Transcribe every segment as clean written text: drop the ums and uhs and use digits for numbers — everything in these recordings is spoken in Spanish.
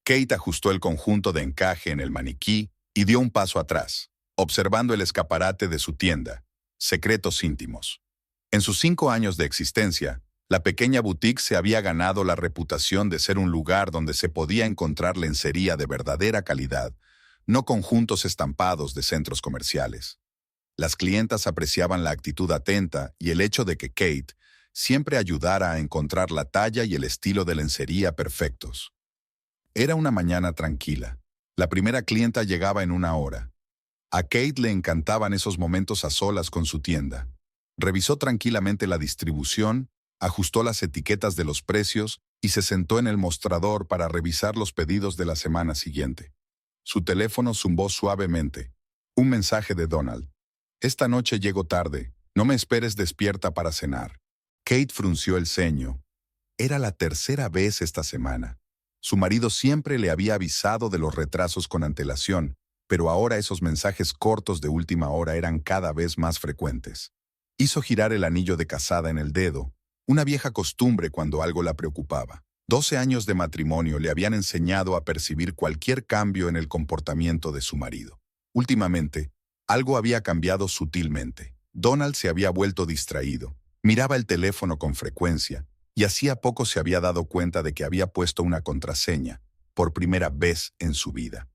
Kate ajustó el conjunto de encaje en el maniquí y dio un paso atrás, observando el escaparate de su tienda, Secretos Íntimos. En sus 5 años de existencia, la pequeña boutique se había ganado la reputación de ser un lugar donde se podía encontrar lencería de verdadera calidad, no conjuntos estampados de centros comerciales. Las clientas apreciaban la actitud atenta y el hecho de que Kate siempre ayudara a encontrar la talla y el estilo de lencería perfectos. Era una mañana tranquila. La primera clienta llegaba en 1 hora. A Kate le encantaban esos momentos a solas con su tienda. Revisó tranquilamente la distribución, ajustó las etiquetas de los precios y se sentó en el mostrador para revisar los pedidos de la semana siguiente. Su teléfono zumbó suavemente. Un mensaje de Donald. «Esta noche llego tarde. No me esperes despierta para cenar». Kate frunció el ceño. Era la tercera vez esta semana. Su marido siempre le había avisado de los retrasos con antelación, pero ahora esos mensajes cortos de última hora eran cada vez más frecuentes. Hizo girar el anillo de casada en el dedo, una vieja costumbre cuando algo la preocupaba. 12 años de matrimonio le habían enseñado a percibir cualquier cambio en el comportamiento de su marido. Últimamente, algo había cambiado sutilmente. Donald se había vuelto distraído, miraba el teléfono con frecuencia, y hacía poco se había dado cuenta de que había puesto una contraseña, por primera vez en su vida.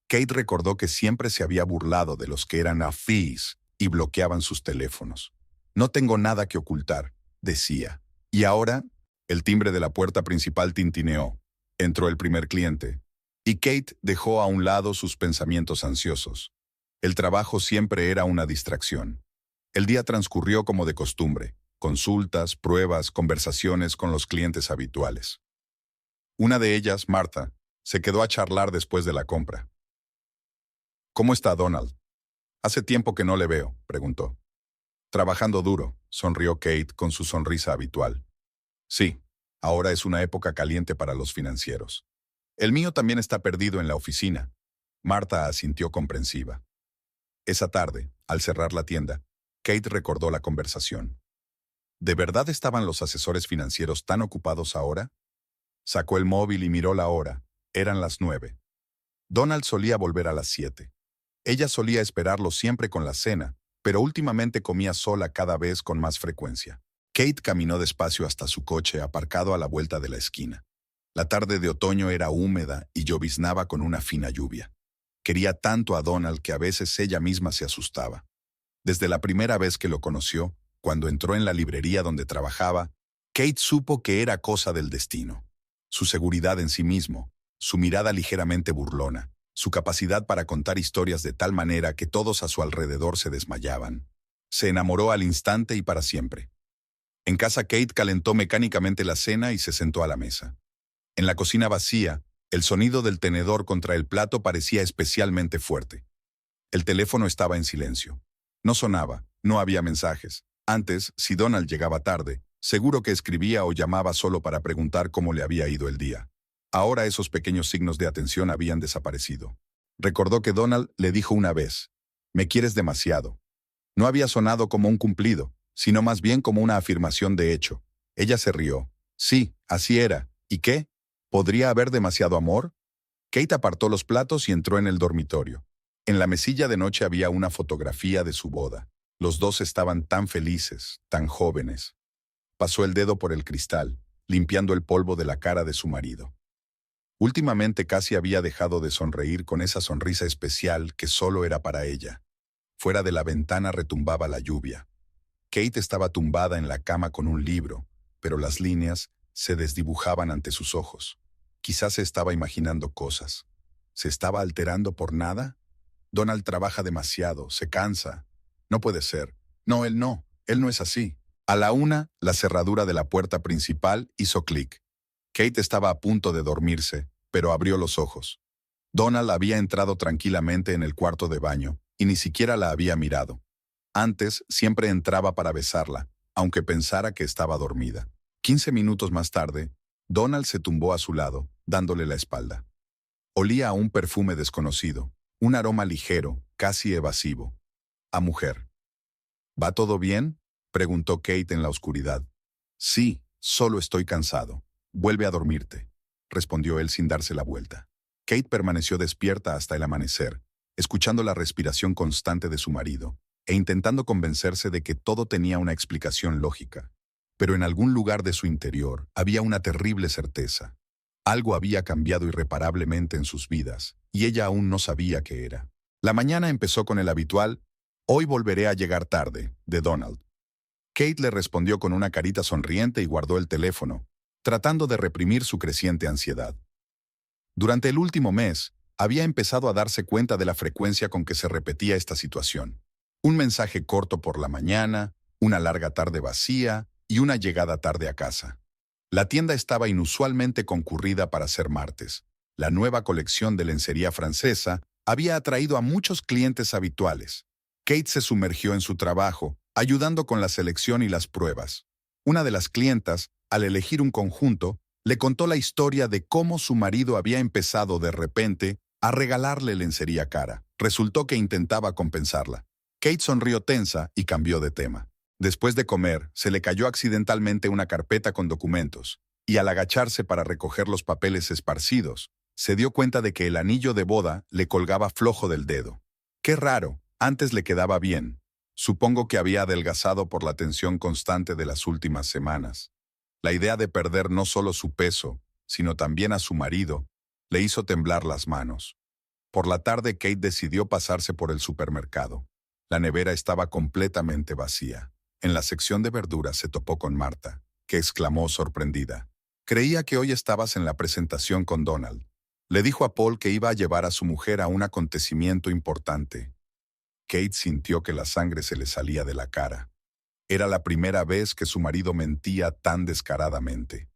Kate recordó que siempre se había burlado de los que eran afís y bloqueaban sus teléfonos. «No tengo nada que ocultar», decía. Y ahora, el timbre de la puerta principal tintineó. Entró el primer cliente, y Kate dejó a un lado sus pensamientos ansiosos. El trabajo siempre era una distracción. El día transcurrió como de costumbre. Consultas, pruebas, conversaciones con los clientes habituales. Una de ellas, Martha, se quedó a charlar después de la compra. «¿Cómo está Donald? Hace tiempo que no le veo», preguntó. «Trabajando duro», sonrió Kate con su sonrisa habitual. «Sí, ahora es una época caliente para los financieros. El mío también está perdido en la oficina». Martha asintió comprensiva. Esa tarde, al cerrar la tienda, Kate recordó la conversación. ¿De verdad estaban los asesores financieros tan ocupados ahora? Sacó el móvil y miró la hora. Eran las 9. Donald solía volver a las 7. Ella solía esperarlo siempre con la cena, pero últimamente comía sola cada vez con más frecuencia. Kate caminó despacio hasta su coche aparcado a la vuelta de la esquina. La tarde de otoño era húmeda y lloviznaba con una fina lluvia. Quería tanto a Donald que a veces ella misma se asustaba. Desde la primera vez que lo conoció, cuando entró en la librería donde trabajaba, Kate supo que era cosa del destino. Su seguridad en sí mismo, su mirada ligeramente burlona, su capacidad para contar historias de tal manera que todos a su alrededor se desmayaban. Se enamoró al instante y para siempre. En casa Kate calentó mecánicamente la cena y se sentó a la mesa. En la cocina vacía, el sonido del tenedor contra el plato parecía especialmente fuerte. El teléfono estaba en silencio. No sonaba, no había mensajes. Antes, si Donald llegaba tarde, seguro que escribía o llamaba solo para preguntar cómo le había ido el día. Ahora esos pequeños signos de atención habían desaparecido. Recordó que Donald le dijo una vez, «Me quieres demasiado». No había sonado como un cumplido, sino más bien como una afirmación de hecho. Ella se rió. Sí, así era. ¿Y qué? ¿Podría haber demasiado amor? Kate apartó los platos y entró en el dormitorio. En la mesilla de noche había una fotografía de su boda. Los dos estaban tan felices, tan jóvenes. Pasó el dedo por el cristal, limpiando el polvo de la cara de su marido. Últimamente casi había dejado de sonreír con esa sonrisa especial que solo era para ella. Fuera de la ventana retumbaba la lluvia. Kate estaba tumbada en la cama con un libro, pero las líneas se desdibujaban ante sus ojos. Quizás se estaba imaginando cosas. ¿Se estaba alterando por nada? Donald trabaja demasiado, se cansa. No puede ser. No, él no es así. A la 1, la cerradura de la puerta principal hizo clic. Kate estaba a punto de dormirse, pero abrió los ojos. Donald había entrado tranquilamente en el cuarto de baño, y ni siquiera la había mirado. Antes siempre entraba para besarla, aunque pensara que estaba dormida. 15 minutos más tarde, Donald se tumbó a su lado, dándole la espalda. Olía a un perfume desconocido, un aroma ligero, casi evasivo. A mujer. ¿Va todo bien?, preguntó Kate en la oscuridad. Sí, solo estoy cansado. Vuelve a dormirte. respondió él sin darse la vuelta. Kate permaneció despierta hasta el amanecer, escuchando la respiración constante de su marido e intentando convencerse de que todo tenía una explicación lógica. Pero en algún lugar de su interior había una terrible certeza. Algo había cambiado irreparablemente en sus vidas, y ella aún no sabía qué era. La mañana empezó con el habitual «Hoy volveré a llegar tarde», de Donald. Kate le respondió con una carita sonriente y guardó el teléfono, tratando de reprimir su creciente ansiedad. Durante el último mes, había empezado a darse cuenta de la frecuencia con que se repetía esta situación. Un mensaje corto por la mañana, una larga tarde vacía y una llegada tarde a casa. La tienda estaba inusualmente concurrida para ser martes. La nueva colección de lencería francesa había atraído a muchos clientes habituales. Kate se sumergió en su trabajo, ayudando con la selección y las pruebas. Una de las clientas, al elegir un conjunto, le contó la historia de cómo su marido había empezado de repente a regalarle lencería cara. Resultó que intentaba compensarla. Kate sonrió tensa y cambió de tema. Después de comer, se le cayó accidentalmente una carpeta con documentos, y al agacharse para recoger los papeles esparcidos, se dio cuenta de que el anillo de boda le colgaba flojo del dedo. Qué raro, antes le quedaba bien. Supongo que había adelgazado por la tensión constante de las últimas semanas. La idea de perder no solo su peso, sino también a su marido, le hizo temblar las manos. Por la tarde Kate decidió pasarse por el supermercado. La nevera estaba completamente vacía. En la sección de verduras se topó con Marta, que exclamó sorprendida. «Creía que hoy estabas en la presentación con Donald». Le dijo a Paul que iba a llevar a su mujer a un acontecimiento importante. Kate sintió que la sangre se le salía de la cara. Era la primera vez que su marido mentía tan descaradamente.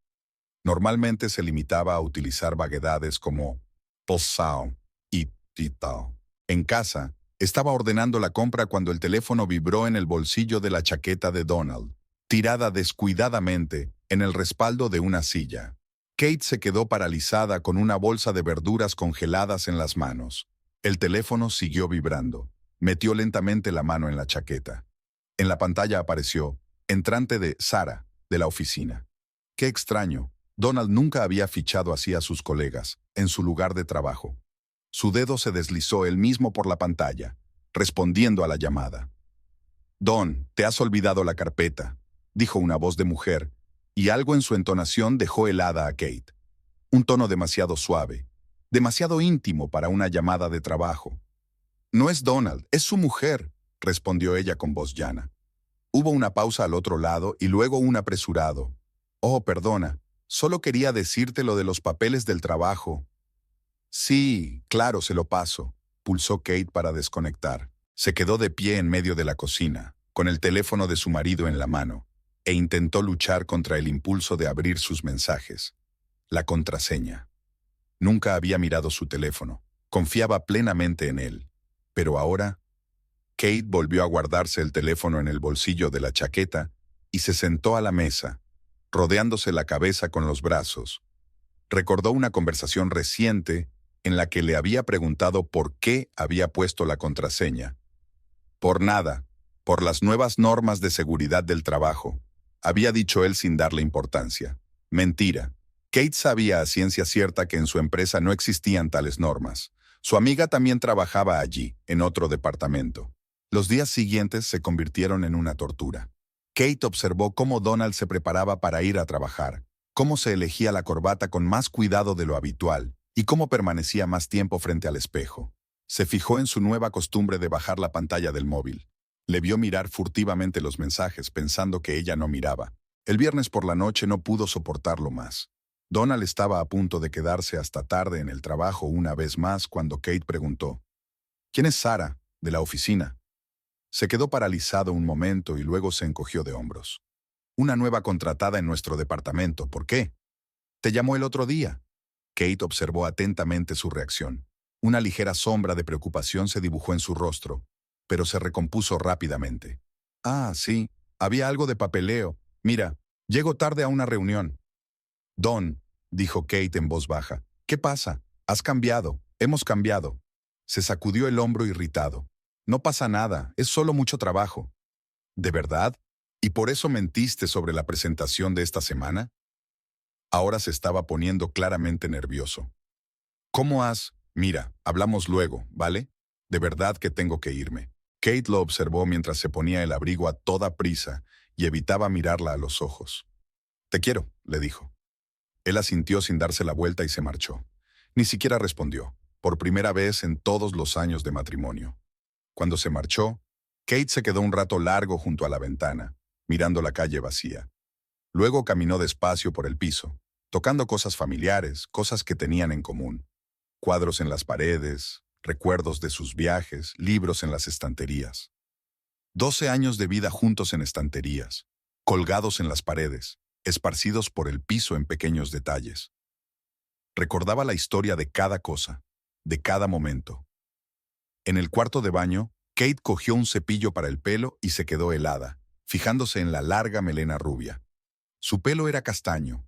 Normalmente se limitaba a utilizar vaguedades como «posao» y «titao». En casa, estaba ordenando la compra cuando el teléfono vibró en el bolsillo de la chaqueta de Donald, tirada descuidadamente en el respaldo de una silla. Kate se quedó paralizada con una bolsa de verduras congeladas en las manos. El teléfono siguió vibrando. Metió lentamente la mano en la chaqueta. En la pantalla apareció, entrante de Sara, de la oficina. Qué extraño, Donald nunca había fichado así a sus colegas, en su lugar de trabajo. Su dedo se deslizó él mismo por la pantalla, respondiendo a la llamada. «Don, te has olvidado la carpeta», dijo una voz de mujer, y algo en su entonación dejó helada a Kate. Un tono demasiado suave, demasiado íntimo para una llamada de trabajo. «No es Donald, es su mujer», respondió ella con voz llana. Hubo una pausa al otro lado y luego un apresurado. «Oh, perdona, solo quería decirte lo de los papeles del trabajo». «Sí, claro, se lo paso», pulsó Kate para desconectar. Se quedó de pie en medio de la cocina, con el teléfono de su marido en la mano, e intentó luchar contra el impulso de abrir sus mensajes. La contraseña. Nunca había mirado su teléfono. Confiaba plenamente en él. Pero ahora, Kate volvió a guardarse el teléfono en el bolsillo de la chaqueta y se sentó a la mesa, rodeándose la cabeza con los brazos. Recordó una conversación reciente en la que le había preguntado por qué había puesto la contraseña. Por nada, por las nuevas normas de seguridad del trabajo, había dicho él sin darle importancia. Mentira. Kate sabía a ciencia cierta que en su empresa no existían tales normas. Su amiga también trabajaba allí, en otro departamento. Los días siguientes se convirtieron en una tortura. Kate observó cómo Donald se preparaba para ir a trabajar, cómo se elegía la corbata con más cuidado de lo habitual y cómo permanecía más tiempo frente al espejo. Se fijó en su nueva costumbre de bajar la pantalla del móvil. Le vio mirar furtivamente los mensajes pensando que ella no miraba. El viernes por la noche no pudo soportarlo más. Donald estaba a punto de quedarse hasta tarde en el trabajo una vez más cuando Kate preguntó: «¿Quién es Sara, de la oficina?». Se quedó paralizado un momento y luego se encogió de hombros. «Una nueva contratada en nuestro departamento, ¿por qué?». «Te llamó el otro día». Kate observó atentamente su reacción. Una ligera sombra de preocupación se dibujó en su rostro, pero se recompuso rápidamente. «Ah, sí, había algo de papeleo. Mira, llego tarde a una reunión». «Don», dijo Kate en voz baja, «¿qué pasa? Has cambiado, hemos cambiado». Se sacudió el hombro irritado. «No pasa nada, es solo mucho trabajo». «¿De verdad? ¿Y por eso mentiste sobre la presentación de esta semana?». Ahora se estaba poniendo claramente nervioso. ¿Cómo has? Mira, hablamos luego, ¿vale? De verdad que tengo que irme. Kate lo observó mientras se ponía el abrigo a toda prisa y evitaba mirarla a los ojos. Te quiero, le dijo. Él asintió sin darse la vuelta y se marchó. Ni siquiera respondió, por primera vez en todos los años de matrimonio. Cuando se marchó, Kate se quedó un rato largo junto a la ventana, mirando la calle vacía. Luego caminó despacio por el piso, tocando cosas familiares, cosas que tenían en común. Cuadros en las paredes, recuerdos de sus viajes, libros en las estanterías. 12 años de vida juntos en estanterías, colgados en las paredes, esparcidos por el piso en pequeños detalles. Recordaba la historia de cada cosa, de cada momento. En el cuarto de baño, Kate cogió un cepillo para el pelo y se quedó helada, fijándose en la larga melena rubia. Su pelo era castaño.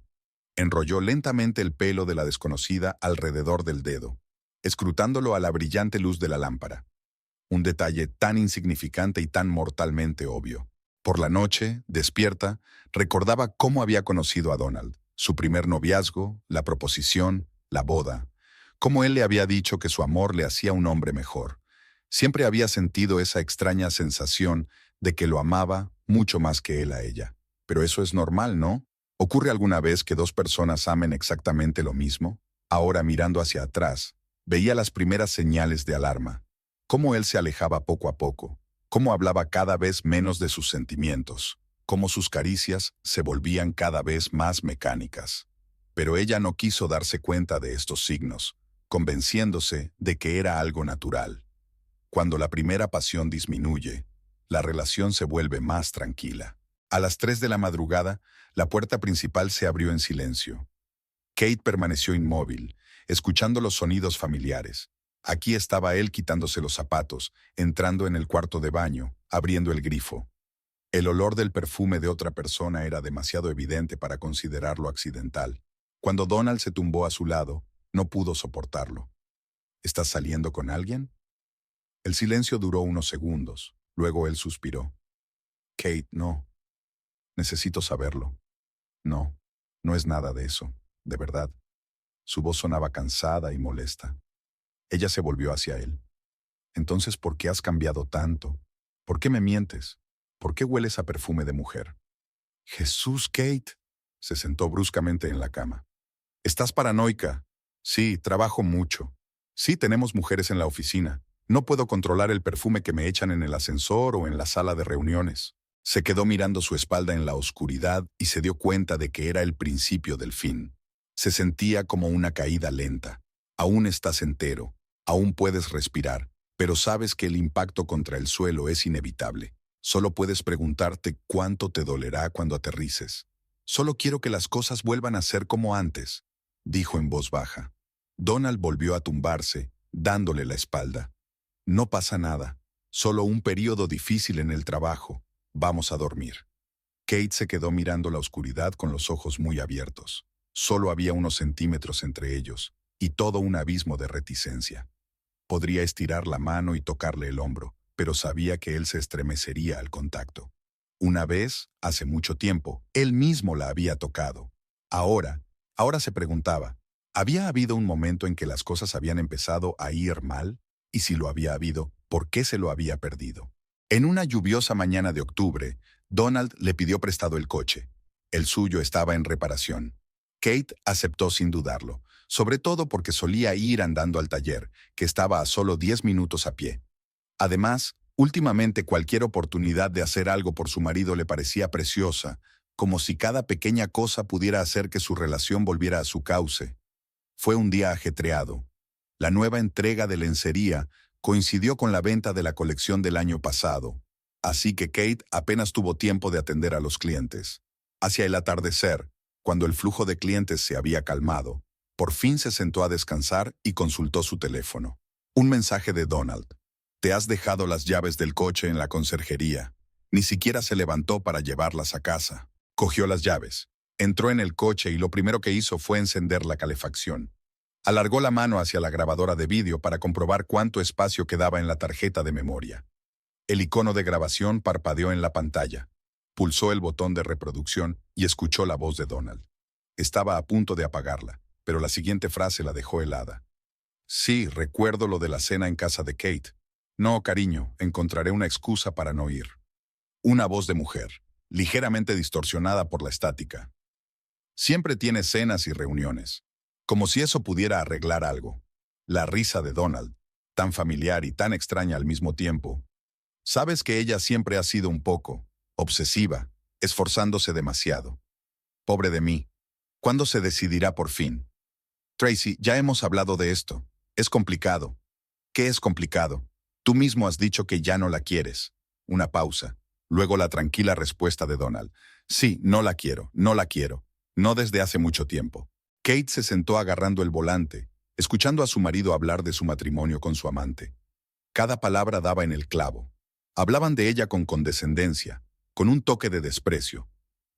Enrolló lentamente el pelo de la desconocida alrededor del dedo, escrutándolo a la brillante luz de la lámpara. Un detalle tan insignificante y tan mortalmente obvio. Por la noche, despierta, recordaba cómo había conocido a Donald, su primer noviazgo, la proposición, la boda, cómo él le había dicho que su amor le hacía un hombre mejor. Siempre había sentido esa extraña sensación de que lo amaba mucho más que él a ella. Pero eso es normal, ¿no? ¿Ocurre alguna vez que dos personas amen exactamente lo mismo? Ahora, mirando hacia atrás, veía las primeras señales de alarma. Cómo él se alejaba poco a poco, cómo hablaba cada vez menos de sus sentimientos, cómo sus caricias se volvían cada vez más mecánicas. Pero ella no quiso darse cuenta de estos signos, convenciéndose de que era algo natural. Cuando la primera pasión disminuye, la relación se vuelve más tranquila. A las 3 de la madrugada, la puerta principal se abrió en silencio. Kate permaneció inmóvil, escuchando los sonidos familiares. Aquí estaba él quitándose los zapatos, entrando en el cuarto de baño, abriendo el grifo. El olor del perfume de otra persona era demasiado evidente para considerarlo accidental. Cuando Donald se tumbó a su lado, no pudo soportarlo. ¿Estás saliendo con alguien? El silencio duró unos segundos. Luego él suspiró. Kate, no. Necesito saberlo. No, no es nada de eso, de verdad. Su voz sonaba cansada y molesta. Ella se volvió hacia él. Entonces, ¿por qué has cambiado tanto? ¿Por qué me mientes? ¿Por qué hueles a perfume de mujer? Jesús, Kate. Se sentó bruscamente en la cama. Estás paranoica. Sí, trabajo mucho. Sí, tenemos mujeres en la oficina. No puedo controlar el perfume que me echan en el ascensor o en la sala de reuniones. Se quedó mirando su espalda en la oscuridad y se dio cuenta de que era el principio del fin. Se sentía como una caída lenta. Aún estás entero, aún puedes respirar, pero sabes que el impacto contra el suelo es inevitable. Solo puedes preguntarte cuánto te dolerá cuando aterrices. Solo quiero que las cosas vuelvan a ser como antes, dijo en voz baja. Donald volvió a tumbarse, dándole la espalda. No pasa nada, solo un periodo difícil en el trabajo. Vamos a dormir. Kate se quedó mirando la oscuridad con los ojos muy abiertos. Solo había unos centímetros entre ellos, y todo un abismo de reticencia. Podría estirar la mano y tocarle el hombro, pero sabía que él se estremecería al contacto. Una vez, hace mucho tiempo, él mismo la había tocado. Ahora se preguntaba, ¿había habido un momento en que las cosas habían empezado a ir mal? Y si lo había habido, ¿por qué se lo había perdido? En una lluviosa mañana de octubre, Donald le pidió prestado el coche. El suyo estaba en reparación. Kate aceptó sin dudarlo, sobre todo porque solía ir andando al taller, que estaba a solo 10 minutos a pie. Además, últimamente cualquier oportunidad de hacer algo por su marido le parecía preciosa, como si cada pequeña cosa pudiera hacer que su relación volviera a su cauce. Fue un día ajetreado. La nueva entrega de lencería coincidió con la venta de la colección del año pasado, así que Kate apenas tuvo tiempo de atender a los clientes. Hacia el atardecer, cuando el flujo de clientes se había calmado, por fin se sentó a descansar y consultó su teléfono. Un mensaje de Donald. Te has dejado las llaves del coche en la conserjería. Ni siquiera se levantó para llevarlas a casa. Cogió las llaves, entró en el coche y lo primero que hizo fue encender la calefacción. Alargó la mano hacia la grabadora de vídeo para comprobar cuánto espacio quedaba en la tarjeta de memoria. El icono de grabación parpadeó en la pantalla. Pulsó el botón de reproducción y escuchó la voz de Donald. Estaba a punto de apagarla, pero la siguiente frase la dejó helada. Sí, recuerdo lo de la cena en casa de Kate. No, cariño, encontraré una excusa para no ir. Una voz de mujer, ligeramente distorsionada por la estática. Siempre tiene cenas y reuniones. Como si eso pudiera arreglar algo. La risa de Donald, tan familiar y tan extraña al mismo tiempo. Sabes que ella siempre ha sido un poco obsesiva, esforzándose demasiado. Pobre de mí. ¿Cuándo se decidirá por fin? Tracy, ya hemos hablado de esto. Es complicado. ¿Qué es complicado? Tú mismo has dicho que ya no la quieres. Una pausa. Luego la tranquila respuesta de Donald. Sí, no la quiero, no la quiero. No desde hace mucho tiempo. Kate se sentó agarrando el volante, escuchando a su marido hablar de su matrimonio con su amante. Cada palabra daba en el clavo. Hablaban de ella con condescendencia, con un toque de desprecio.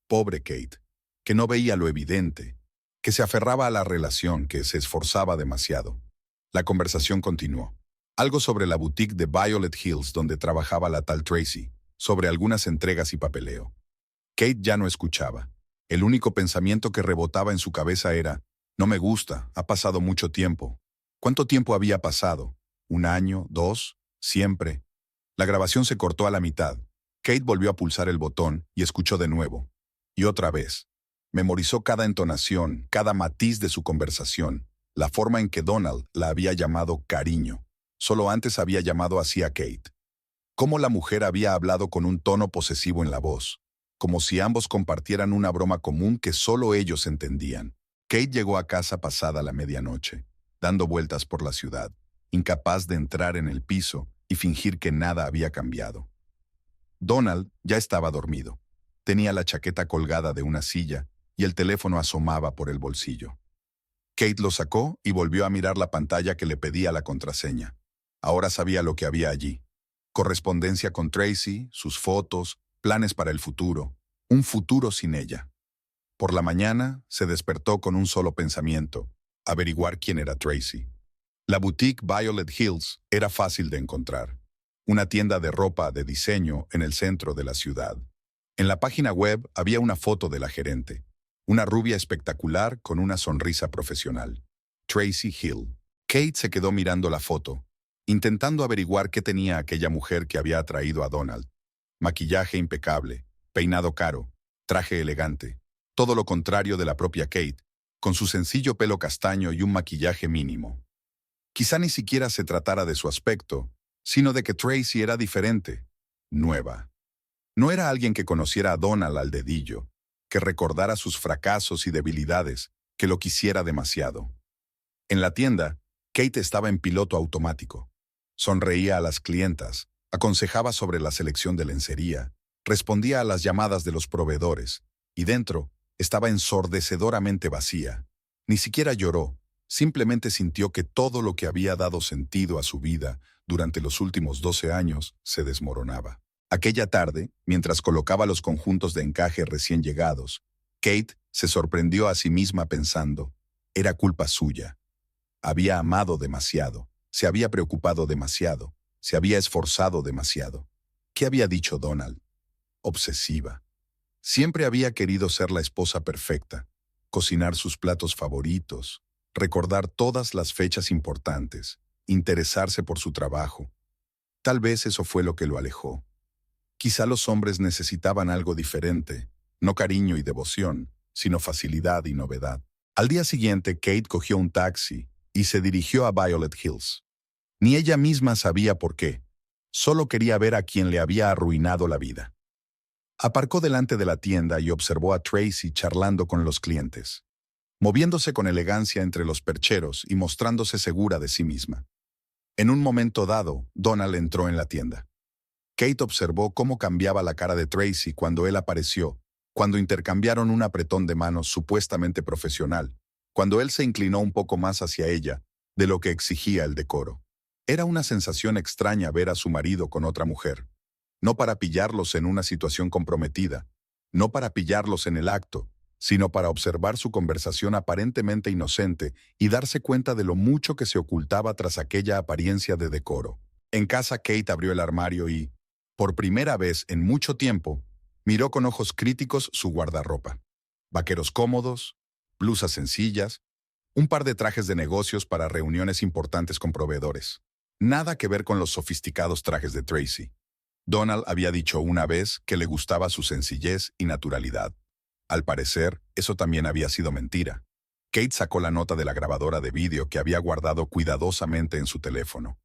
Pobre Kate, que no veía lo evidente, que se aferraba a la relación, que se esforzaba demasiado. La conversación continuó. Algo sobre la boutique de Violet Hills donde trabajaba la tal Tracy, sobre algunas entregas y papeleo. Kate ya no escuchaba. El único pensamiento que rebotaba en su cabeza era, no me gusta, ha pasado mucho tiempo. ¿Cuánto tiempo había pasado? ¿Un año? ¿Dos? Siempre. La grabación se cortó a la mitad. Kate volvió a pulsar el botón y escuchó de nuevo. Y otra vez. Memorizó cada entonación, cada matiz de su conversación, la forma en que Donald la había llamado cariño. Solo antes había llamado así a Kate. Cómo la mujer había hablado con un tono posesivo en la voz, como si ambos compartieran una broma común que solo ellos entendían. Kate llegó a casa pasada la medianoche, dando vueltas por la ciudad, incapaz de entrar en el piso y fingir que nada había cambiado. Donald ya estaba dormido. Tenía la chaqueta colgada de una silla y el teléfono asomaba por el bolsillo. Kate lo sacó y volvió a mirar la pantalla que le pedía la contraseña. Ahora sabía lo que había allí. Correspondencia con Tracy, sus fotos, planes para el futuro. Un futuro sin ella. Por la mañana se despertó con un solo pensamiento: averiguar quién era Tracy. La boutique Violet Hills era fácil de encontrar. Una tienda de ropa de diseño en el centro de la ciudad. En la página web había una foto de la gerente. Una rubia espectacular con una sonrisa profesional. Tracy Hill. Kate se quedó mirando la foto, intentando averiguar qué tenía aquella mujer que había atraído a Donald. Maquillaje impecable, peinado caro, traje elegante. Todo lo contrario de la propia Kate, con su sencillo pelo castaño y un maquillaje mínimo. Quizá ni siquiera se tratara de su aspecto, sino de que Tracy era diferente, nueva. No era alguien que conociera a Donald al dedillo, que recordara sus fracasos y debilidades, que lo quisiera demasiado. En la tienda, Kate estaba en piloto automático. Sonreía a las clientas, aconsejaba sobre la selección de lencería, respondía a las llamadas de los proveedores, y dentro estaba ensordecedoramente vacía. Ni siquiera lloró, simplemente sintió que todo lo que había dado sentido a su vida durante los últimos 12 años se desmoronaba. Aquella tarde, mientras colocaba los conjuntos de encaje recién llegados, Kate se sorprendió a sí misma pensando, era culpa suya. Había amado demasiado, se había preocupado demasiado, se había esforzado demasiado. ¿Qué había dicho Donald? Obsesiva. Siempre había querido ser la esposa perfecta, cocinar sus platos favoritos, recordar todas las fechas importantes, interesarse por su trabajo. Tal vez eso fue lo que lo alejó. Quizá los hombres necesitaban algo diferente, no cariño y devoción, sino facilidad y novedad. Al día siguiente, Kate cogió un taxi y se dirigió a Violet Hills. Ni ella misma sabía por qué. Solo quería ver a quien le había arruinado la vida. Aparcó delante de la tienda y observó a Tracy charlando con los clientes, moviéndose con elegancia entre los percheros y mostrándose segura de sí misma. En un momento dado, Donald entró en la tienda. Kate observó cómo cambiaba la cara de Tracy cuando él apareció, cuando intercambiaron un apretón de manos supuestamente profesional, cuando él se inclinó un poco más hacia ella, de lo que exigía el decoro. Era una sensación extraña ver a su marido con otra mujer. No para pillarlos en una situación comprometida, no para pillarlos en el acto, sino para observar su conversación aparentemente inocente y darse cuenta de lo mucho que se ocultaba tras aquella apariencia de decoro. En casa, Kate abrió el armario y, por primera vez en mucho tiempo, miró con ojos críticos su guardarropa. Vaqueros cómodos, blusas sencillas, un par de trajes de negocios para reuniones importantes con proveedores. Nada que ver con los sofisticados trajes de Tracy. Donald había dicho una vez que le gustaba su sencillez y naturalidad. Al parecer, eso también había sido mentira. Kate sacó la nota de la grabadora de vídeo que había guardado cuidadosamente en su teléfono.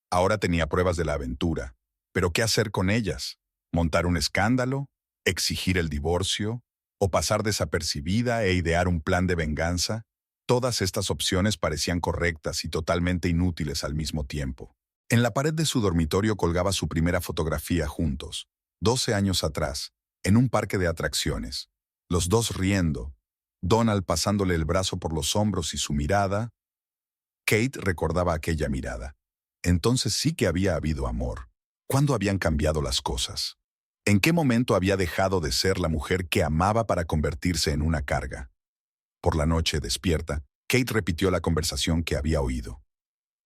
Ahora tenía pruebas de la aventura. ¿Pero qué hacer con ellas? ¿Montar un escándalo? ¿Exigir el divorcio? ¿O pasar desapercibida e idear un plan de venganza? Todas estas opciones parecían correctas y totalmente inútiles al mismo tiempo. En la pared de su dormitorio colgaba su primera fotografía juntos, 12 años atrás, en un parque de atracciones. Los dos riendo, Donald pasándole el brazo por los hombros y su mirada. Kate recordaba aquella mirada. Entonces sí que había habido amor. ¿Cuándo habían cambiado las cosas? ¿En qué momento había dejado de ser la mujer que amaba para convertirse en una carga? Por la noche, despierta, Kate repitió la conversación que había oído.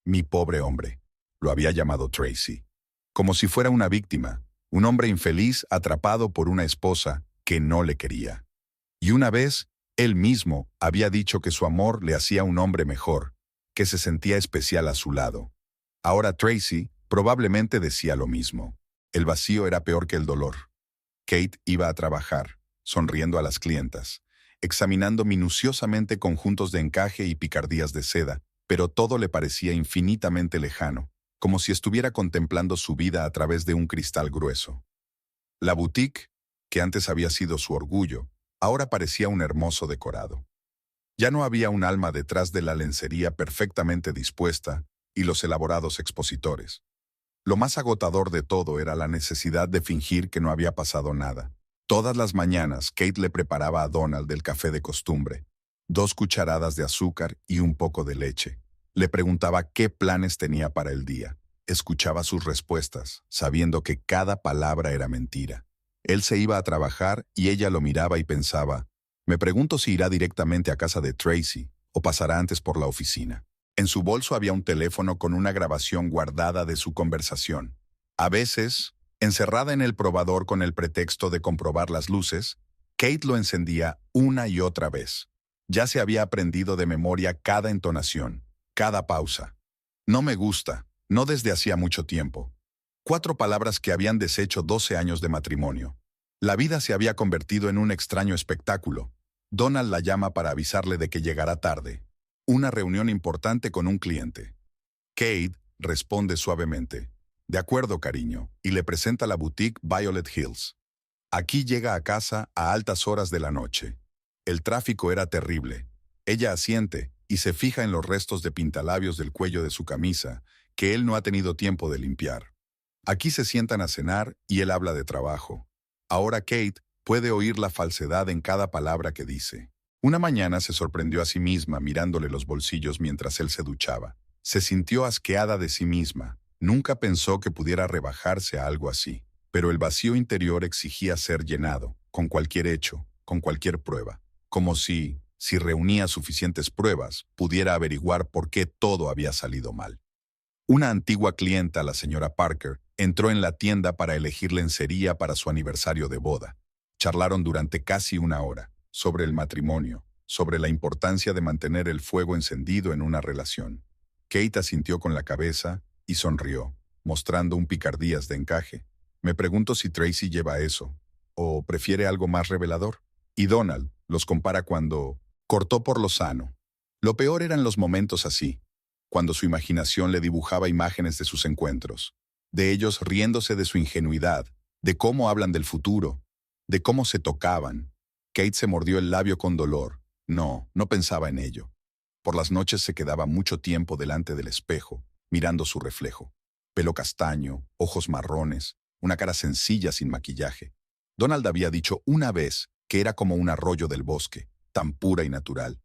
Mi pobre hombre, lo había llamado Tracy. Como si fuera una víctima, un hombre infeliz atrapado por una esposa que no le quería. Y una vez, él mismo había dicho que su amor le hacía un hombre mejor, que se sentía especial a su lado. Ahora Tracy probablemente decía lo mismo. El vacío era peor que el dolor. Kate iba a trabajar, sonriendo a las clientas, examinando minuciosamente conjuntos de encaje y picardías de seda, pero todo le parecía infinitamente lejano, como si estuviera contemplando su vida a través de un cristal grueso. La boutique, que antes había sido su orgullo, ahora parecía un hermoso decorado. Ya no había un alma detrás de la lencería perfectamente dispuesta y los elaborados expositores. Lo más agotador de todo era la necesidad de fingir que no había pasado nada. Todas las mañanas, Kate le preparaba a Donald el café de costumbre, 2 cucharadas de azúcar y un poco de leche. Le preguntaba qué planes tenía para el día. Escuchaba sus respuestas, sabiendo que cada palabra era mentira. Él se iba a trabajar y ella lo miraba y pensaba, me pregunto si irá directamente a casa de Tracy o pasará antes por la oficina. En su bolso había un teléfono con una grabación guardada de su conversación. A veces, encerrada en el probador con el pretexto de comprobar las luces, Kate lo encendía una y otra vez. Ya se había aprendido de memoria cada entonación, cada pausa. No me gusta, no desde hacía mucho tiempo. 4 palabras que habían deshecho 12 años de matrimonio. La vida se había convertido en un extraño espectáculo. Donald la llama para avisarle de que llegará tarde. Una reunión importante con un cliente. Kate responde suavemente. De acuerdo, cariño, y le presenta la boutique Violet Hills. Aquí llega a casa a altas horas de la noche. El tráfico era terrible. Ella asiente y se fija en los restos de pintalabios del cuello de su camisa, que él no ha tenido tiempo de limpiar. Aquí se sientan a cenar y él habla de trabajo. Ahora Kate puede oír la falsedad en cada palabra que dice. Una mañana se sorprendió a sí misma mirándole los bolsillos mientras él se duchaba. Se sintió asqueada de sí misma. Nunca pensó que pudiera rebajarse a algo así. Pero el vacío interior exigía ser llenado, con cualquier hecho, con cualquier prueba. Como si reunía suficientes pruebas, pudiera averiguar por qué todo había salido mal. Una antigua clienta, la señora Parker, entró en la tienda para elegir lencería para su aniversario de boda. Charlaron durante casi una hora, sobre el matrimonio, sobre la importancia de mantener el fuego encendido en una relación. Kate asintió con la cabeza y sonrió, mostrando un picardías de encaje. Me pregunto si Tracy lleva eso, o prefiere algo más revelador. Y Donald los compara cuando cortó por lo sano. Lo peor eran los momentos así, cuando su imaginación le dibujaba imágenes de sus encuentros, de ellos riéndose de su ingenuidad, de cómo hablan del futuro, de cómo se tocaban. Kate se mordió el labio con dolor. No pensaba en ello. Por las noches se quedaba mucho tiempo delante del espejo, mirando su reflejo. Pelo castaño, ojos marrones, una cara sencilla sin maquillaje. Donald había dicho una vez que era como un arroyo del bosque, tan pura y natural.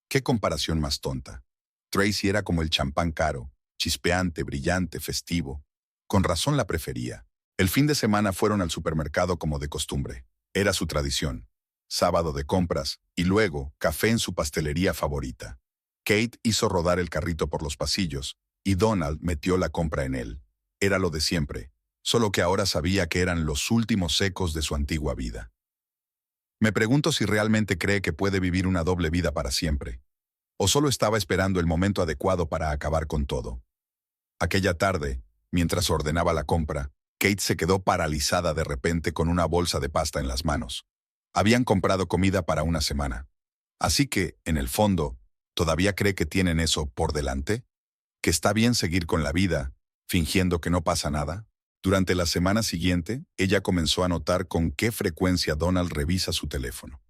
¡Qué comparación más tonta! Tracy era como el champán caro, chispeante, brillante, festivo. Con razón la prefería. El fin de semana fueron al supermercado como de costumbre. Era su tradición. Sábado de compras y luego café en su pastelería favorita. Kate hizo rodar el carrito por los pasillos y Donald metió la compra en él. Era lo de siempre, solo que ahora sabía que eran los últimos ecos de su antigua vida. Me pregunto si realmente cree que puede vivir una doble vida para siempre, o solo estaba esperando el momento adecuado para acabar con todo. Aquella tarde, mientras ordenaba la compra, Kate se quedó paralizada de repente con una bolsa de pasta en las manos. Habían comprado comida para una semana. Así que, en el fondo, ¿todavía cree que tienen eso por delante? ¿Que está bien seguir con la vida, fingiendo que no pasa nada? Durante la semana siguiente, ella comenzó a notar con qué frecuencia Donald revisa su teléfono.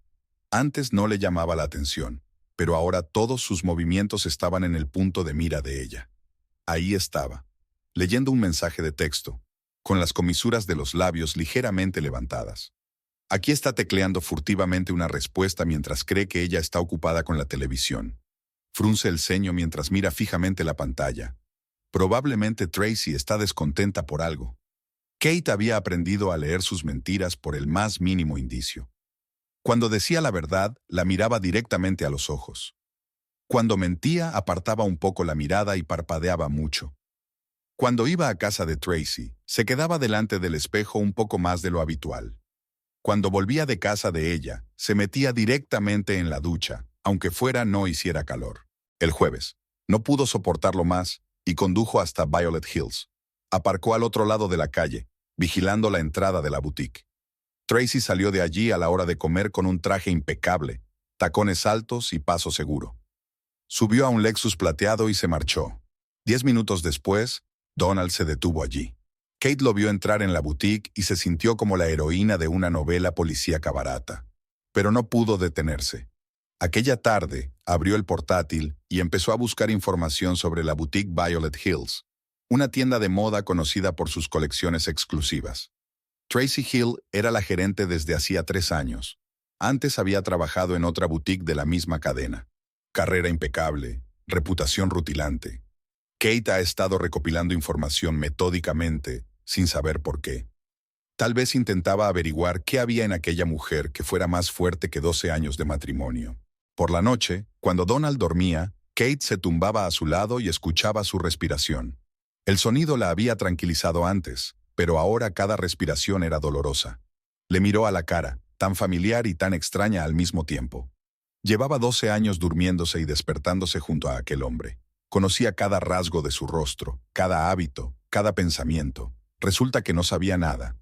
Antes no le llamaba la atención, pero ahora todos sus movimientos estaban en el punto de mira de ella. Ahí estaba, leyendo un mensaje de texto, con las comisuras de los labios ligeramente levantadas. Aquí está tecleando furtivamente una respuesta mientras cree que ella está ocupada con la televisión. Frunce el ceño mientras mira fijamente la pantalla. Probablemente Tracy está descontenta por algo. Kate había aprendido a leer sus mentiras por el más mínimo indicio. Cuando decía la verdad, la miraba directamente a los ojos. Cuando mentía, apartaba un poco la mirada y parpadeaba mucho. Cuando iba a casa de Tracy, se quedaba delante del espejo un poco más de lo habitual. Cuando volvía de casa de ella, se metía directamente en la ducha, aunque fuera no hiciera calor. El jueves, no pudo soportarlo más y condujo hasta Violet Hills. Aparcó al otro lado de la calle, vigilando la entrada de la boutique. Tracy salió de allí a la hora de comer con un traje impecable, tacones altos y paso seguro. Subió a un Lexus plateado y se marchó. 10 minutos después, Donald se detuvo allí. Kate lo vio entrar en la boutique y se sintió como la heroína de una novela policíaca barata. Pero no pudo detenerse. Aquella tarde, abrió el portátil y empezó a buscar información sobre la boutique Violet Hills, una tienda de moda conocida por sus colecciones exclusivas. Tracy Hill era la gerente desde hacía 3 años. Antes había trabajado en otra boutique de la misma cadena. Carrera impecable, reputación rutilante. Kate ha estado recopilando información metódicamente, sin saber por qué. Tal vez intentaba averiguar qué había en aquella mujer que fuera más fuerte que 12 años de matrimonio. Por la noche, cuando Donald dormía, Kate se tumbaba a su lado y escuchaba su respiración. El sonido la había tranquilizado antes, pero ahora cada respiración era dolorosa. Le miró a la cara, tan familiar y tan extraña al mismo tiempo. Llevaba 12 años durmiéndose y despertándose junto a aquel hombre. Conocía cada rasgo de su rostro, cada hábito, cada pensamiento. Resulta que no sabía nada.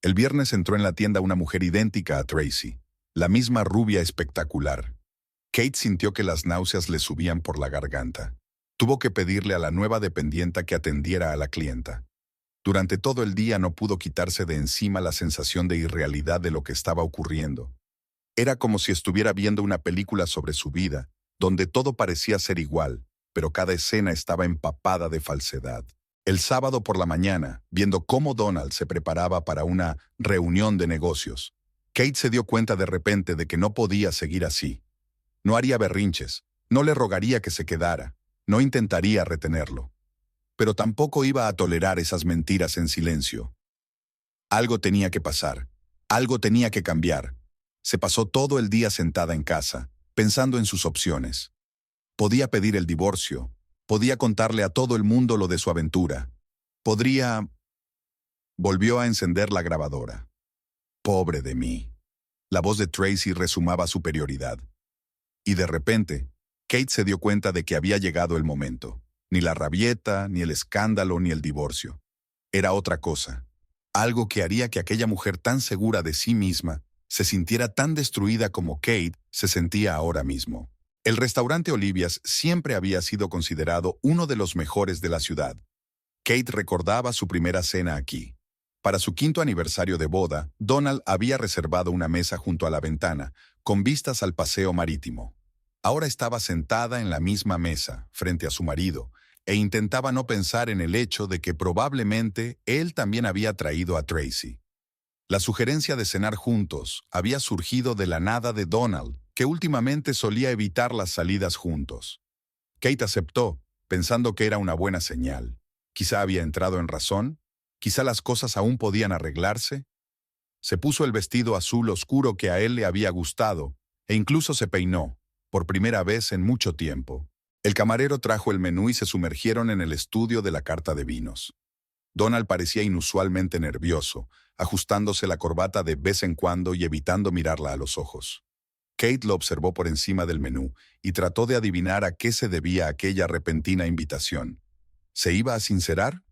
El viernes entró en la tienda una mujer idéntica a Tracy, la misma rubia espectacular. Kate sintió que las náuseas le subían por la garganta. Tuvo que pedirle a la nueva dependienta que atendiera a la clienta. Durante todo el día no pudo quitarse de encima la sensación de irrealidad de lo que estaba ocurriendo. Era como si estuviera viendo una película sobre su vida, donde todo parecía ser igual, pero cada escena estaba empapada de falsedad. El sábado por la mañana, viendo cómo Donald se preparaba para una reunión de negocios, Kate se dio cuenta de repente de que no podía seguir así. No haría berrinches, no le rogaría que se quedara, no intentaría retenerlo. Pero tampoco iba a tolerar esas mentiras en silencio. Algo tenía que pasar, algo tenía que cambiar. Se pasó todo el día sentada en casa, pensando en sus opciones. Podía pedir el divorcio, podía contarle a todo el mundo lo de su aventura. Podría... Volvió a encender la grabadora. Pobre de mí. La voz de Tracy resumaba superioridad. Y de repente, Kate se dio cuenta de que había llegado el momento. Ni la rabieta, ni el escándalo, ni el divorcio. Era otra cosa. Algo que haría que aquella mujer tan segura de sí misma se sintiera tan destruida como Kate se sentía ahora mismo. El restaurante Olivia's siempre había sido considerado uno de los mejores de la ciudad. Kate recordaba su primera cena aquí. Para su 5º aniversario de boda, Donald había reservado una mesa junto a la ventana, con vistas al paseo marítimo. Ahora estaba sentada en la misma mesa, frente a su marido, e intentaba no pensar en el hecho de que probablemente él también había traído a Tracy. La sugerencia de cenar juntos había surgido de la nada de Donald, que últimamente solía evitar las salidas juntos. Kate aceptó, pensando que era una buena señal. Quizá había entrado en razón, quizá las cosas aún podían arreglarse. Se puso el vestido azul oscuro que a él le había gustado, e incluso se peinó, por primera vez en mucho tiempo. El camarero trajo el menú y se sumergieron en el estudio de la carta de vinos. Donald parecía inusualmente nervioso, ajustándose la corbata de vez en cuando y evitando mirarla a los ojos. Kate lo observó por encima del menú y trató de adivinar a qué se debía aquella repentina invitación. ¿Se iba a sincerar?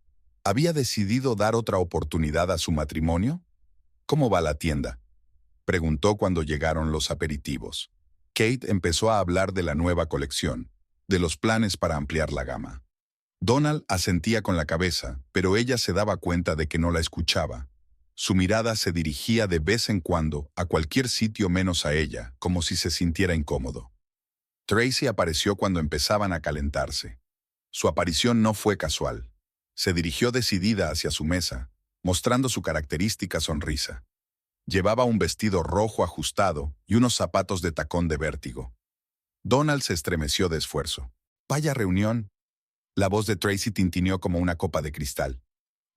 ¿Había decidido dar otra oportunidad a su matrimonio? ¿Cómo va la tienda?, preguntó cuando llegaron los aperitivos. Kate empezó a hablar de la nueva colección, de los planes para ampliar la gama. Donald asentía con la cabeza, pero ella se daba cuenta de que no la escuchaba. Su mirada se dirigía de vez en cuando a cualquier sitio menos a ella, como si se sintiera incómodo. Tracy apareció cuando empezaban a calentarse. Su aparición no fue casual. Se dirigió decidida hacia su mesa, mostrando su característica sonrisa. Llevaba un vestido rojo ajustado y unos zapatos de tacón de vértigo. Donald se estremeció de esfuerzo. «Vaya reunión». La voz de Tracy tintineó como una copa de cristal.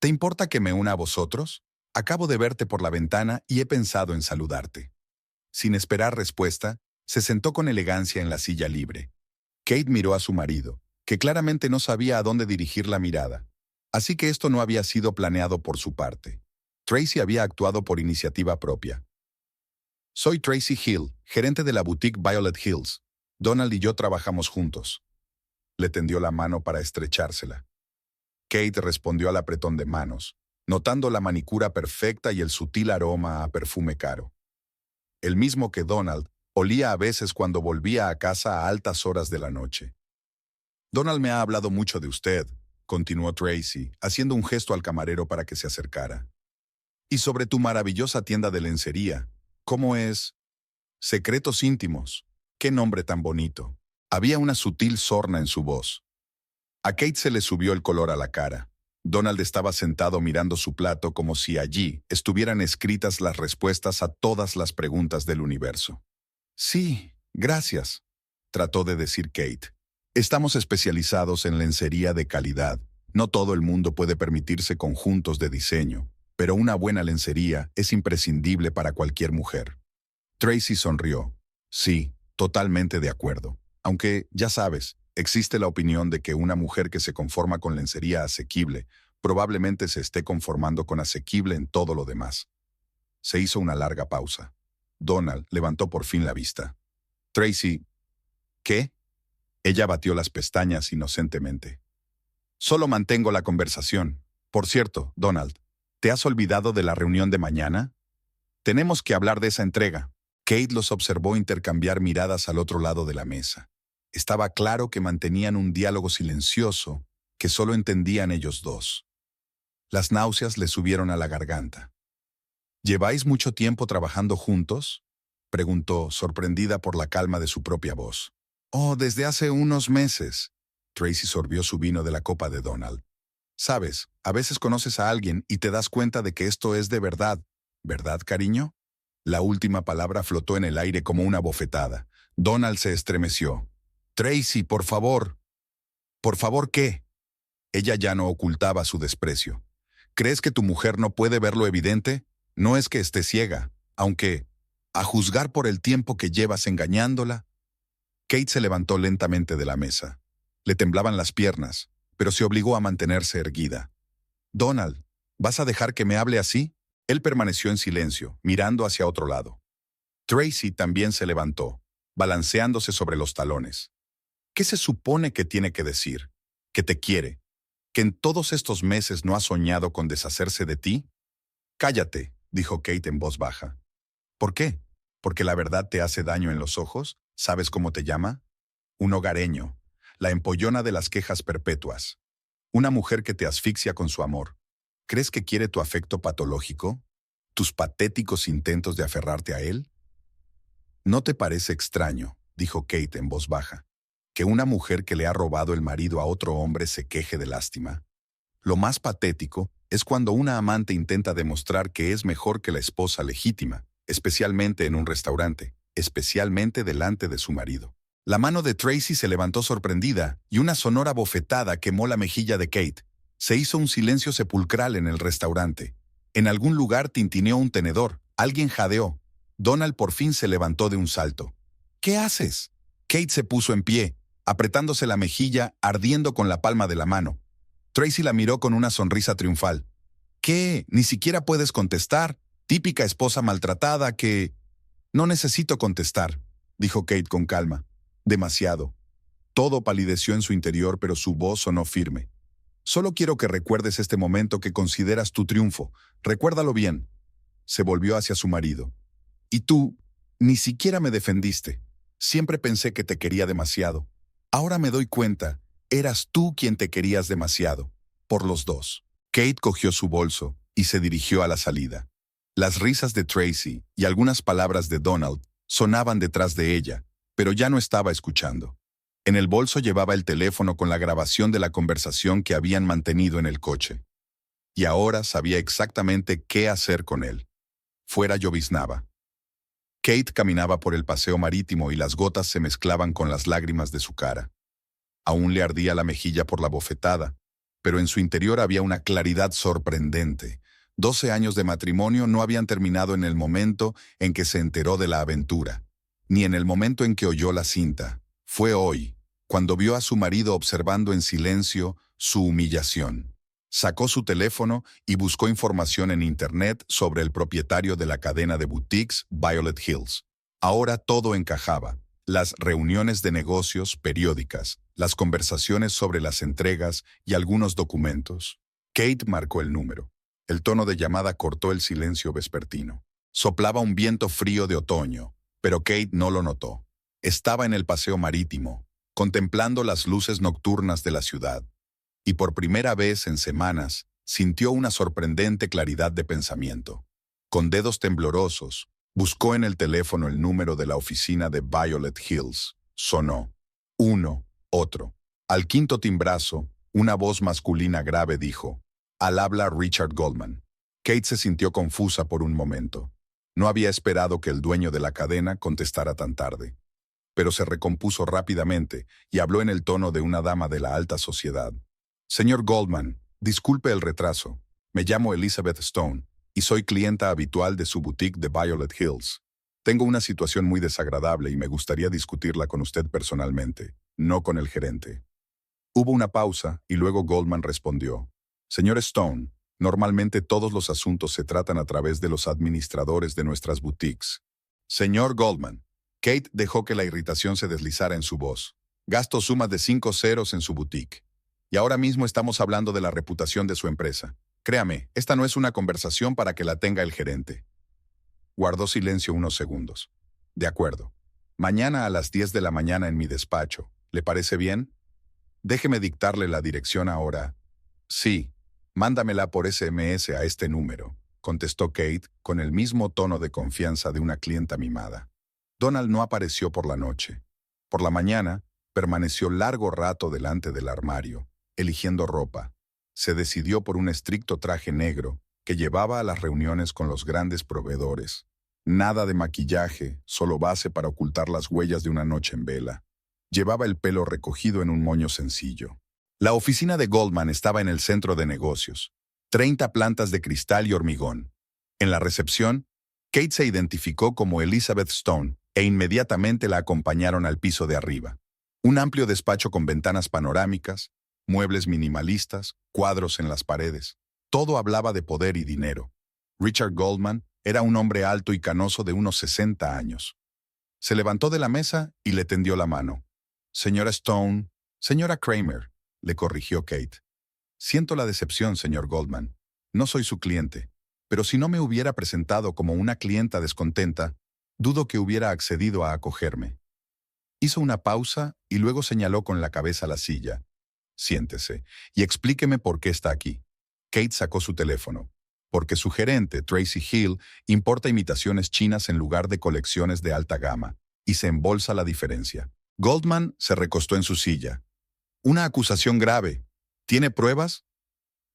«¿Te importa que me una a vosotros? Acabo de verte por la ventana y he pensado en saludarte». Sin esperar respuesta, se sentó con elegancia en la silla libre. Kate miró a su marido, que claramente no sabía a dónde dirigir la mirada. Así que esto no había sido planeado por su parte. Tracy había actuado por iniciativa propia. «Soy Tracy Hill, gerente de la boutique Violet Hills. Donald y yo trabajamos juntos». Le tendió la mano para estrechársela. Kate respondió al apretón de manos, notando la manicura perfecta y el sutil aroma a perfume caro. El mismo que Donald olía a veces cuando volvía a casa a altas horas de la noche. «Donald me ha hablado mucho de usted», continuó Tracy, haciendo un gesto al camarero para que se acercara. «Y sobre tu maravillosa tienda de lencería. ¿Cómo es?» «Secretos íntimos». «Qué nombre tan bonito». Había una sutil sorna en su voz. A Kate se le subió el color a la cara. Donald estaba sentado mirando su plato como si allí estuvieran escritas las respuestas a todas las preguntas del universo. «Sí, gracias», trató de decir Kate. «Estamos especializados en lencería de calidad. No todo el mundo puede permitirse conjuntos de diseño, pero una buena lencería es imprescindible para cualquier mujer». Tracy sonrió. «Sí, totalmente de acuerdo. Aunque, ya sabes, existe la opinión de que una mujer que se conforma con lencería asequible probablemente se esté conformando con asequible en todo lo demás». Se hizo una larga pausa. Donald levantó por fin la vista. «Tracy, ¿qué?». Ella batió las pestañas inocentemente. «Solo mantengo la conversación. Por cierto, Donald, ¿te has olvidado de la reunión de mañana? Tenemos que hablar de esa entrega». Kate los observó intercambiar miradas al otro lado de la mesa. Estaba claro que mantenían un diálogo silencioso que solo entendían ellos dos. Las náuseas le subieron a la garganta. «¿Lleváis mucho tiempo trabajando juntos?», preguntó, sorprendida por la calma de su propia voz. «Oh, desde hace unos meses». Tracy sorbió su vino de la copa de Donald. «Sabes, a veces conoces a alguien y te das cuenta de que esto es de verdad. ¿Verdad, cariño?». La última palabra flotó en el aire como una bofetada. Donald se estremeció. «Tracy, por favor». «¿Por favor qué?». Ella ya no ocultaba su desprecio. «¿Crees que tu mujer no puede ver lo evidente? No es que esté ciega, aunque, a juzgar por el tiempo que llevas engañándola». Kate se levantó lentamente de la mesa. Le temblaban las piernas, pero se obligó a mantenerse erguida. «Donald, ¿vas a dejar que me hable así?». Él permaneció en silencio, mirando hacia otro lado. Tracy también se levantó, balanceándose sobre los talones. «¿Qué se supone que tiene que decir? ¿Que te quiere? ¿Que en todos estos meses no ha soñado con deshacerse de ti?». «Cállate», dijo Kate en voz baja. «¿Por qué? ¿Porque la verdad te hace daño en los ojos? ¿Sabes cómo te llama? Un hogareño, la empollona de las quejas perpetuas. Una mujer que te asfixia con su amor. ¿Crees que quiere tu afecto patológico? ¿Tus patéticos intentos de aferrarte a él?». «¿No te parece extraño?», dijo Kate en voz baja, «que una mujer que le ha robado el marido a otro hombre se queje de lástima? Lo más patético es cuando una amante intenta demostrar que es mejor que la esposa legítima, especialmente en un restaurante, especialmente delante de su marido». La mano de Tracy se levantó sorprendida y una sonora bofetada quemó la mejilla de Kate. Se hizo un silencio sepulcral en el restaurante. En algún lugar tintineó un tenedor. Alguien jadeó. Donald por fin se levantó de un salto. «¿Qué haces?». Kate se puso en pie, apretándose la mejilla, ardiendo con la palma de la mano. Tracy la miró con una sonrisa triunfal. ¿Qué? ¿Ni siquiera puedes contestar? Típica esposa maltratada que... No necesito contestar, dijo Kate con calma. Demasiado. Todo palideció en su interior, pero su voz sonó firme. Solo quiero que recuerdes este momento que consideras tu triunfo. Recuérdalo bien. Se volvió hacia su marido. Y tú, ni siquiera me defendiste. Siempre pensé que te quería demasiado. Ahora me doy cuenta, eras tú quien te querías demasiado. Por los dos. Kate cogió su bolso y se dirigió a la salida. Las risas de Tracy y algunas palabras de Donald sonaban detrás de ella, pero ya no estaba escuchando. En el bolso llevaba el teléfono con la grabación de la conversación que habían mantenido en el coche. Y ahora sabía exactamente qué hacer con él. Fuera lloviznaba. Kate caminaba por el paseo marítimo y las gotas se mezclaban con las lágrimas de su cara. Aún le ardía la mejilla por la bofetada, pero en su interior había una claridad sorprendente. 12 años de matrimonio no habían terminado en el momento en que se enteró de la aventura, ni en el momento en que oyó la cinta. Fue hoy, cuando vio a su marido observando en silencio su humillación. Sacó su teléfono y buscó información en Internet sobre el propietario de la cadena de boutiques Violet Hills. Ahora todo encajaba. Las reuniones de negocios periódicas, las conversaciones sobre las entregas y algunos documentos. Kate marcó el número. El tono de llamada cortó el silencio vespertino. Soplaba un viento frío de otoño, pero Kate no lo notó. Estaba en el paseo marítimo, contemplando las luces nocturnas de la ciudad, y por primera vez en semanas sintió una sorprendente claridad de pensamiento. Con dedos temblorosos, buscó en el teléfono el número de la oficina de Violet Hills. Sonó. Uno, otro. Al quinto timbrazo, una voz masculina grave dijo: «Al habla Richard Goldman». Kate se sintió confusa por un momento. No había esperado que el dueño de la cadena contestara tan tarde. Pero se recompuso rápidamente y habló en el tono de una dama de la alta sociedad. «Señor Goldman, disculpe el retraso. Me llamo Elizabeth Stone y soy clienta habitual de su boutique de Violet Hills. Tengo una situación muy desagradable y me gustaría discutirla con usted personalmente, no con el gerente». Hubo una pausa y luego Goldman respondió: «Señor Stone, normalmente todos los asuntos se tratan a través de los administradores de nuestras boutiques». «Señor Goldman». Kate dejó que la irritación se deslizara en su voz. «Gasto sumas de 5 ceros en su boutique. Y ahora mismo estamos hablando de la reputación de su empresa. Créame, esta no es una conversación para que la tenga el gerente». Guardó silencio unos segundos. «De acuerdo. Mañana a las 10 de la mañana en mi despacho. ¿Le parece bien? Déjeme dictarle la dirección ahora». «Sí, mándamela por SMS a este número», contestó Kate con el mismo tono de confianza de una clienta mimada. Donald no apareció por la noche. Por la mañana, permaneció largo rato delante del armario, eligiendo ropa. Se decidió por un estricto traje negro que llevaba a las reuniones con los grandes proveedores. Nada de maquillaje, solo base para ocultar las huellas de una noche en vela. Llevaba el pelo recogido en un moño sencillo. La oficina de Goldman estaba en el centro de negocios. 30 plantas de cristal y hormigón. En la recepción, Kate se identificó como Elizabeth Stone e inmediatamente la acompañaron al piso de arriba. Un amplio despacho con ventanas panorámicas, muebles minimalistas, cuadros en las paredes. Todo hablaba de poder y dinero. Richard Goldman era un hombre alto y canoso de unos 60 años. Se levantó de la mesa y le tendió la mano. «Señora Stone, señora Kramer», le corrigió Kate. «Siento la decepción, señor Goldman. No soy su cliente, pero si no me hubiera presentado como una clienta descontenta, dudo que hubiera accedido a acogerme». Hizo una pausa y luego señaló con la cabeza la silla. «Siéntese y explíqueme por qué está aquí». Kate sacó su teléfono. «Porque su gerente, Tracy Hill, importa imitaciones chinas en lugar de colecciones de alta gama, y se embolsa la diferencia». Goldman se recostó en su silla. «Una acusación grave. ¿Tiene pruebas?»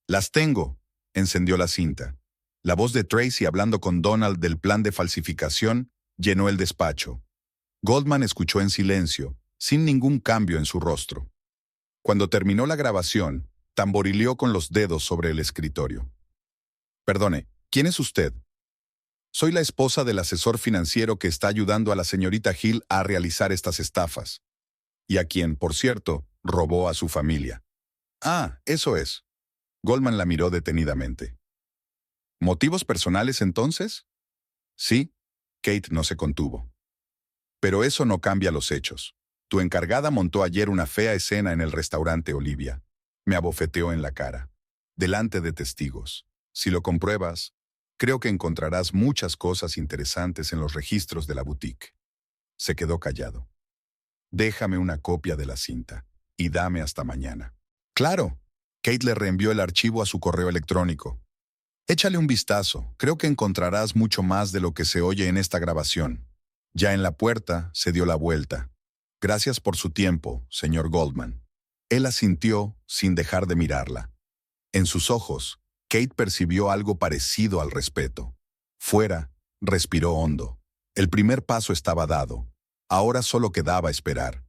«Las tengo», encendió la cinta. La voz de Tracy hablando con Donald del plan de falsificación llenó el despacho. Goldman escuchó en silencio, sin ningún cambio en su rostro. Cuando terminó la grabación, tamborileó con los dedos sobre el escritorio. «Perdone, ¿quién es usted?» «Soy la esposa del asesor financiero que está ayudando a la señorita Hill a realizar estas estafas. Y a quien, por cierto, robó a su familia». «Ah, eso es. Goldman la miró detenidamente. ¿Motivos personales entonces? Sí, Kate no se contuvo. Pero eso no cambia los hechos. Tu encargada montó ayer una fea escena en el restaurante Olivia. Me abofeteó en la cara. Delante de testigos. Si lo compruebas, creo que encontrarás muchas cosas interesantes en los registros de la boutique. Se quedó callado. Déjame una copia de la cinta y dame hasta mañana. Claro. Kate le reenvió el archivo a su correo electrónico. Échale un vistazo. Creo que encontrarás mucho más de lo que se oye en esta grabación. Ya en la puerta, se dio la vuelta. Gracias por su tiempo, señor Goldman. Él asintió sin dejar de mirarla. En sus ojos, Kate percibió algo parecido al respeto. Fuera, respiró hondo. El primer paso estaba dado. Ahora solo quedaba esperar.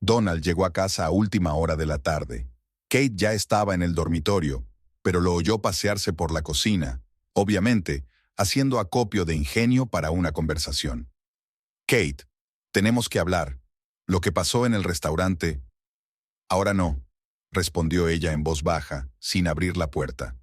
Donald llegó a casa a última hora de la tarde. Kate ya estaba en el dormitorio, pero lo oyó pasearse por la cocina, obviamente, haciendo acopio de ingenio para una conversación. Kate, tenemos que hablar. Lo que pasó en el restaurante. Ahora no, respondió ella en voz baja, sin abrir la puerta.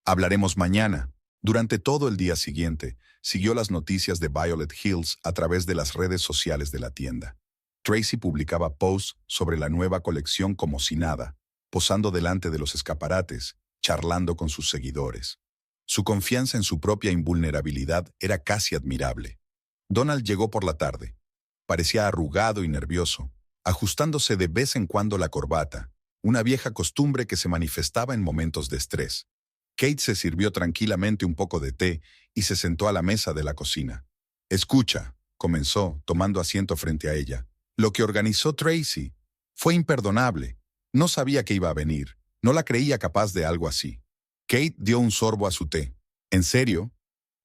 Hablaremos mañana. Durante todo el día siguiente, siguió las noticias de Violet Hills a través de las redes sociales de la tienda. Tracy publicaba posts sobre la nueva colección como si nada, posando delante de los escaparates, charlando con sus seguidores. Su confianza en su propia invulnerabilidad era casi admirable. Donald llegó por la tarde. Parecía arrugado y nervioso, ajustándose de vez en cuando la corbata, una vieja costumbre que se manifestaba en momentos de estrés. Kate se sirvió tranquilamente un poco de té y se sentó a la mesa de la cocina. Escucha, comenzó, tomando asiento frente a ella. Lo que organizó Tracy fue imperdonable. No sabía que iba a venir. No la creía capaz de algo así. Kate dio un sorbo a su té. ¿En serio?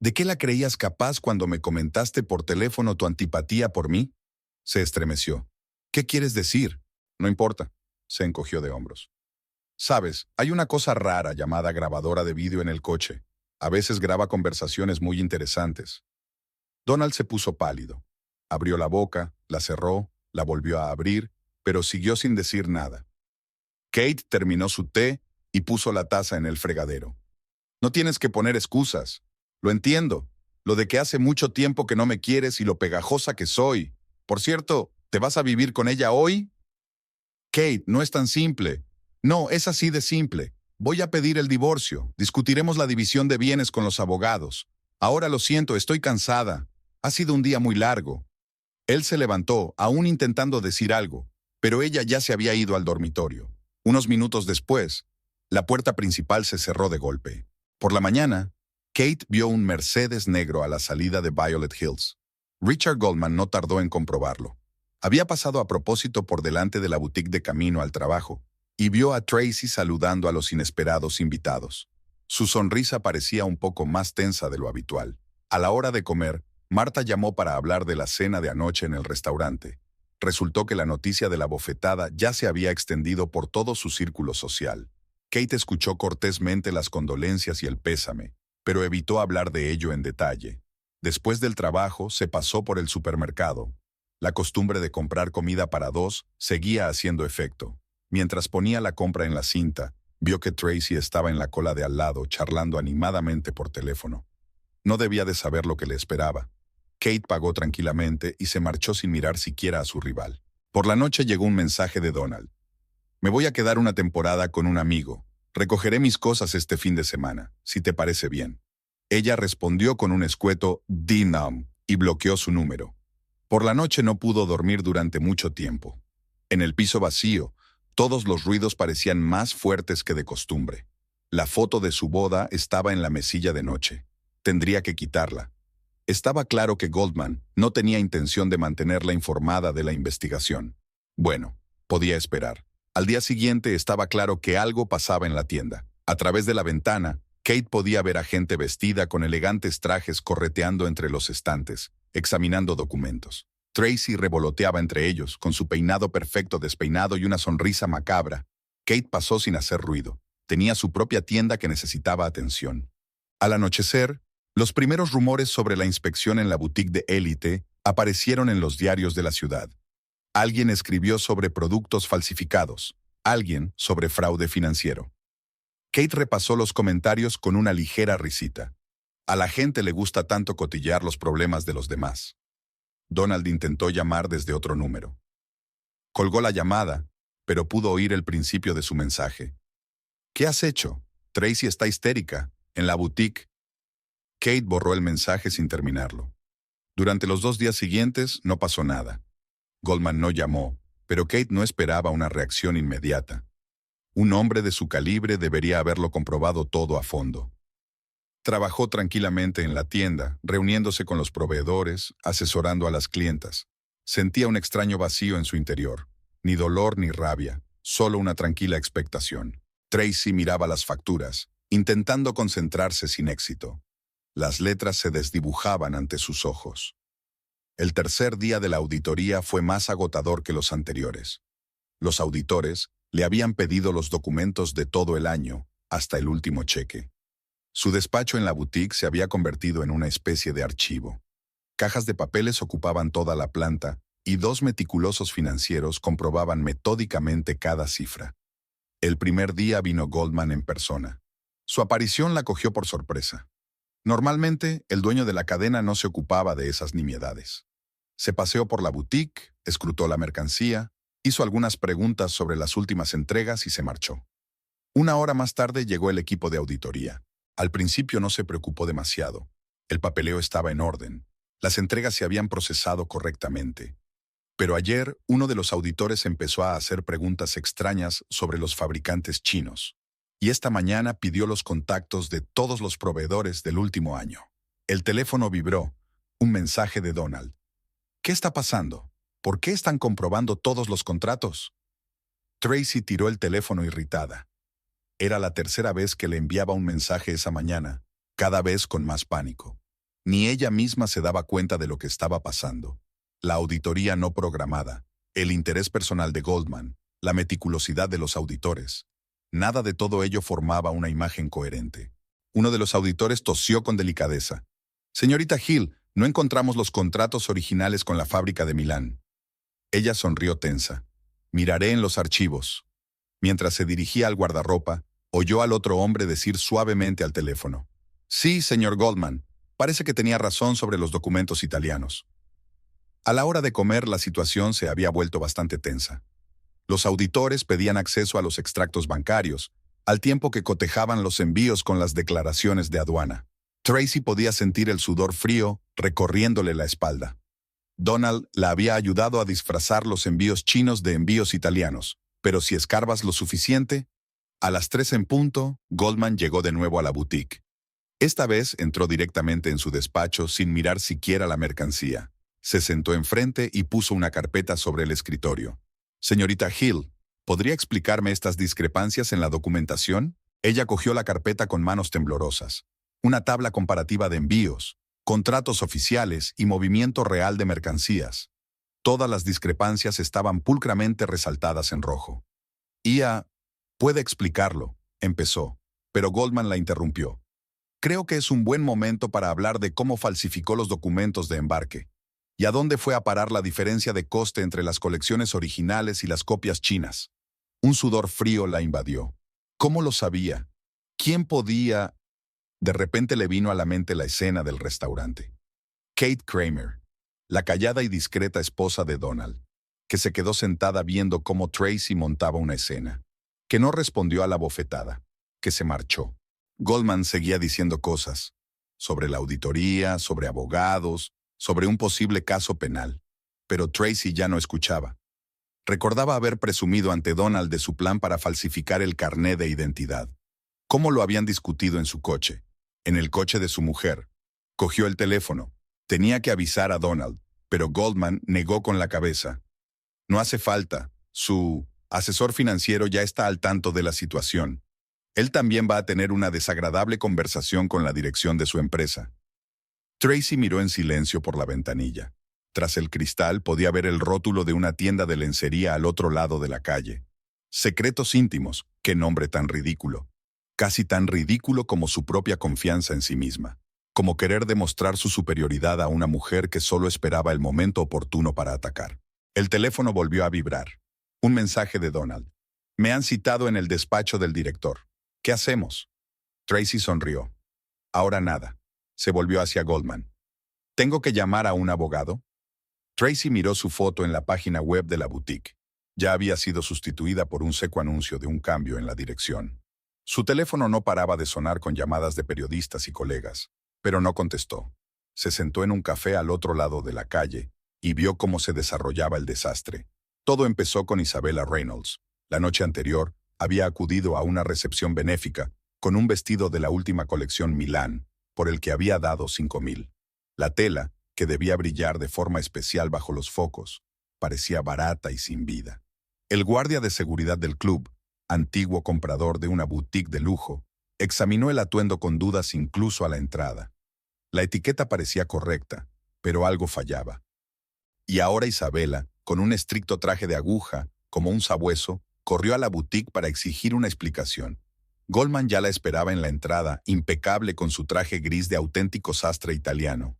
¿De qué la creías capaz cuando me comentaste por teléfono tu antipatía por mí? Se estremeció. ¿Qué quieres decir? No importa. Se encogió de hombros. Sabes, hay una cosa rara llamada grabadora de vídeo en el coche. A veces graba conversaciones muy interesantes. Donald se puso pálido. Abrió la boca, la cerró, la volvió a abrir, pero siguió sin decir nada. Kate terminó su té y puso la taza en el fregadero. No tienes que poner excusas. Lo entiendo. Lo de que hace mucho tiempo que no me quieres y lo pegajosa que soy. Por cierto, ¿te vas a vivir con ella hoy? Kate, no es tan simple. No, es así de simple. Voy a pedir el divorcio. Discutiremos la división de bienes con los abogados. Ahora lo siento, estoy cansada. Ha sido un día muy largo. Él se levantó, aún intentando decir algo, pero ella ya se había ido al dormitorio. Unos minutos después, la puerta principal se cerró de golpe. Por la mañana, Kate vio un Mercedes negro a la salida de Violet Hills. Richard Goldman no tardó en comprobarlo. Había pasado a propósito por delante de la boutique de camino al trabajo y vio a Tracy saludando a los inesperados invitados. Su sonrisa parecía un poco más tensa de lo habitual. A la hora de comer, Marta llamó para hablar de la cena de anoche en el restaurante. Resultó que la noticia de la bofetada ya se había extendido por todo su círculo social. Kate escuchó cortésmente las condolencias y el pésame, pero evitó hablar de ello en detalle. Después del trabajo, se pasó por el supermercado. La costumbre de comprar comida para dos seguía haciendo efecto. Mientras ponía la compra en la cinta, vio que Tracy estaba en la cola de al lado, charlando animadamente por teléfono. No debía de saber lo que le esperaba. Kate pagó tranquilamente y se marchó sin mirar siquiera a su rival. Por la noche llegó un mensaje de Donald. Me voy a quedar una temporada con un amigo. Recogeré mis cosas este fin de semana, si te parece bien. Ella respondió con un escueto "Dinam" y bloqueó su número. Por la noche no pudo dormir durante mucho tiempo. En el piso vacío, todos los ruidos parecían más fuertes que de costumbre. La foto de su boda estaba en la mesilla de noche. Tendría que quitarla. Estaba claro que Goldman no tenía intención de mantenerla informada de la investigación. Bueno, podía esperar. Al día siguiente estaba claro que algo pasaba en la tienda. A través de la ventana, Kate podía ver a gente vestida con elegantes trajes correteando entre los estantes, examinando documentos. Tracy revoloteaba entre ellos, con su peinado perfecto despeinado y una sonrisa macabra. Kate pasó sin hacer ruido. Tenía su propia tienda que necesitaba atención. Al anochecer, los primeros rumores sobre la inspección en la boutique de élite aparecieron en los diarios de la ciudad. Alguien escribió sobre productos falsificados, alguien sobre fraude financiero. Kate repasó los comentarios con una ligera risita. A la gente le gusta tanto cotillear los problemas de los demás. Donald intentó llamar desde otro número. Colgó la llamada, pero pudo oír el principio de su mensaje. ¿Qué has hecho? Tracy está histérica. En la boutique. Kate borró el mensaje sin terminarlo. Durante los 2 días siguientes no pasó nada. Goldman no llamó, pero Kate no esperaba una reacción inmediata. Un hombre de su calibre debería haberlo comprobado todo a fondo. Trabajó tranquilamente en la tienda, reuniéndose con los proveedores, asesorando a las clientas. Sentía un extraño vacío en su interior. Ni dolor ni rabia, solo una tranquila expectación. Tracy miraba las facturas, intentando concentrarse sin éxito. Las letras se desdibujaban ante sus ojos. El tercer día de la auditoría fue más agotador que los anteriores. Los auditores le habían pedido los documentos de todo el año, hasta el último cheque. Su despacho en la boutique se había convertido en una especie de archivo. Cajas de papeles ocupaban toda la planta y 2 meticulosos financieros comprobaban metódicamente cada cifra. El primer día vino Goldman en persona. Su aparición la cogió por sorpresa. Normalmente, el dueño de la cadena no se ocupaba de esas nimiedades. Se paseó por la boutique, escrutó la mercancía, hizo algunas preguntas sobre las últimas entregas y se marchó. 1 hora más tarde llegó el equipo de auditoría. Al principio no se preocupó demasiado. El papeleo estaba en orden. Las entregas se habían procesado correctamente. Pero ayer, uno de los auditores empezó a hacer preguntas extrañas sobre los fabricantes chinos. Y esta mañana pidió los contactos de todos los proveedores del último año. El teléfono vibró. Un mensaje de Donald. ¿Qué está pasando? ¿Por qué están comprobando todos los contratos? Tracy tiró el teléfono irritada. Era la tercera vez que le enviaba un mensaje esa mañana, cada vez con más pánico. Ni ella misma se daba cuenta de lo que estaba pasando. La auditoría no programada, el interés personal de Goldman, la meticulosidad de los auditores. Nada de todo ello formaba una imagen coherente. Uno de los auditores tosió con delicadeza. «Señorita Hill, no encontramos los contratos originales con la fábrica de Milán». Ella sonrió tensa. «Miraré en los archivos». Mientras se dirigía al guardarropa, oyó al otro hombre decir suavemente al teléfono. «Sí, señor Goldman, parece que tenía razón sobre los documentos italianos». A la hora de comer, la situación se había vuelto bastante tensa. Los auditores pedían acceso a los extractos bancarios, al tiempo que cotejaban los envíos con las declaraciones de aduana. Tracy podía sentir el sudor frío recorriéndole la espalda. Donald la había ayudado a disfrazar los envíos chinos de envíos italianos, pero si escarbas lo suficiente... A las 3 en punto, Goldman llegó de nuevo a la boutique. Esta vez entró directamente en su despacho sin mirar siquiera la mercancía. Se sentó enfrente y puso una carpeta sobre el escritorio. «Señorita Hill, ¿podría explicarme estas discrepancias en la documentación?» Ella cogió la carpeta con manos temblorosas. Una tabla comparativa de envíos, contratos oficiales y movimiento real de mercancías. Todas las discrepancias estaban pulcramente resaltadas en rojo. «Puede explicarlo», empezó, pero Goldman la interrumpió. «Creo que es un buen momento para hablar de cómo falsificó los documentos de embarque. ¿Y a dónde fue a parar la diferencia de coste entre las colecciones originales y las copias chinas?» Un sudor frío la invadió. ¿Cómo lo sabía? ¿Quién podía...? De repente le vino a la mente la escena del restaurante. Kate Kramer, la callada y discreta esposa de Donald, que se quedó sentada viendo cómo Tracy montaba una escena, que no respondió a la bofetada, que se marchó. Goldman seguía diciendo cosas, sobre la auditoría, sobre abogados, sobre un posible caso penal, pero Tracy ya no escuchaba. Recordaba haber presumido ante Donald de su plan para falsificar el carné de identidad. Cómo lo habían discutido en su coche, en el coche de su mujer. Cogió el teléfono. Tenía que avisar a Donald, pero Goldman negó con la cabeza. No hace falta. Su asesor financiero ya está al tanto de la situación. Él también va a tener una desagradable conversación con la dirección de su empresa. Tracy miró en silencio por la ventanilla. Tras el cristal podía ver el rótulo de una tienda de lencería al otro lado de la calle. Secretos íntimos, qué nombre tan ridículo. Casi tan ridículo como su propia confianza en sí misma. Como querer demostrar su superioridad a una mujer que solo esperaba el momento oportuno para atacar. El teléfono volvió a vibrar. Un mensaje de Donald. «Me han citado en el despacho del director». ¿Qué hacemos? Tracy sonrió. Ahora nada. Se volvió hacia Goldman. ¿Tengo que llamar a un abogado? Tracy miró su foto en la página web de la boutique. Ya había sido sustituida por un seco anuncio de un cambio en la dirección. Su teléfono no paraba de sonar con llamadas de periodistas y colegas, pero no contestó. Se sentó en un café al otro lado de la calle y vio cómo se desarrollaba el desastre. Todo empezó con Isabella Reynolds. La noche anterior había acudido a una recepción benéfica con un vestido de la última colección Milán, por el que había dado 5,000. La tela, que debía brillar de forma especial bajo los focos, parecía barata y sin vida. El guardia de seguridad del club, antiguo comprador de una boutique de lujo, examinó el atuendo con dudas incluso a la entrada. La etiqueta parecía correcta, pero algo fallaba. Y ahora Isabella, con un estricto traje de aguja, como un sabueso, corrió a la boutique para exigir una explicación. Goldman ya la esperaba en la entrada, impecable con su traje gris de auténtico sastre italiano.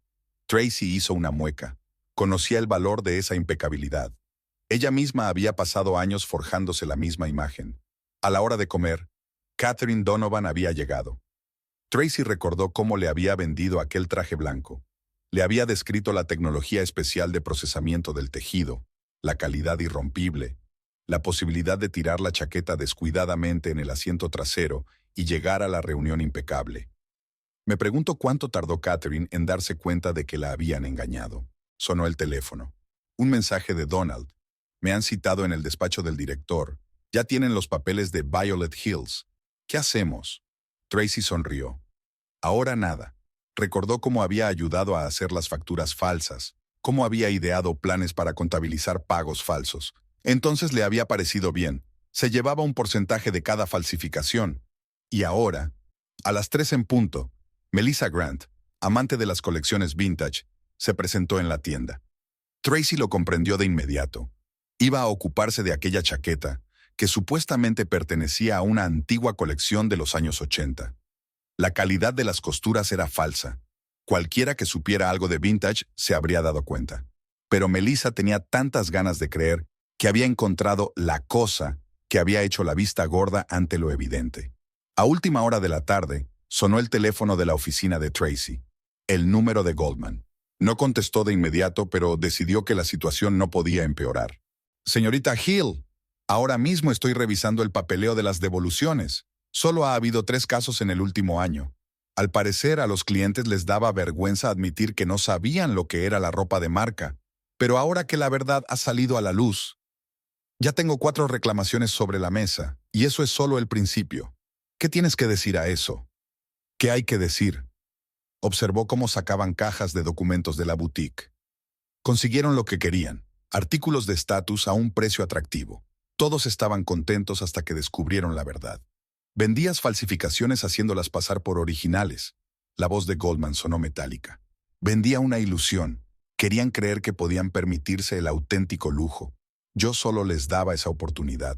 Tracy hizo una mueca. Conocía el valor de esa impecabilidad. Ella misma había pasado años forjándose la misma imagen. A la hora de comer, Catherine Donovan había llegado. Tracy recordó cómo le había vendido aquel traje blanco. Le había descrito la tecnología especial de procesamiento del tejido, la calidad irrompible, la posibilidad de tirar la chaqueta descuidadamente en el asiento trasero y llegar a la reunión impecable. Me pregunto cuánto tardó Catherine en darse cuenta de que la habían engañado. Sonó el teléfono. Un mensaje de Donald. Me han citado en el despacho del director. Ya tienen los papeles de Violet Hills. ¿Qué hacemos? Tracy sonrió. Ahora nada. Recordó cómo había ayudado a hacer las facturas falsas, cómo había ideado planes para contabilizar pagos falsos. Entonces le había parecido bien. Se llevaba un porcentaje de cada falsificación. Y ahora, a las 3 en punto, Melissa Grant, amante de las colecciones vintage, se presentó en la tienda. Tracy lo comprendió de inmediato. Iba a ocuparse de aquella chaqueta, que supuestamente pertenecía a una antigua colección de los años 80. La calidad de las costuras era falsa. Cualquiera que supiera algo de vintage se habría dado cuenta. Pero Melissa tenía tantas ganas de creer que había encontrado la cosa que había hecho la vista gorda ante lo evidente. A última hora de la tarde, sonó el teléfono de la oficina de Tracy, el número de Goldman. No contestó de inmediato, pero decidió que la situación no podía empeorar. Señorita Hill, ahora mismo estoy revisando el papeleo de las devoluciones. Solo ha habido 3 casos en el último año. Al parecer, a los clientes les daba vergüenza admitir que no sabían lo que era la ropa de marca. Pero ahora que la verdad ha salido a la luz, ya tengo 4 reclamaciones sobre la mesa, y eso es solo el principio. ¿Qué tienes que decir a eso? ¿Qué hay que decir? Observó cómo sacaban cajas de documentos de la boutique. Consiguieron lo que querían, artículos de estatus a un precio atractivo. Todos estaban contentos hasta que descubrieron la verdad. Vendías falsificaciones haciéndolas pasar por originales. La voz de Goldman sonó metálica. Vendía una ilusión. Querían creer que podían permitirse el auténtico lujo. Yo solo les daba esa oportunidad.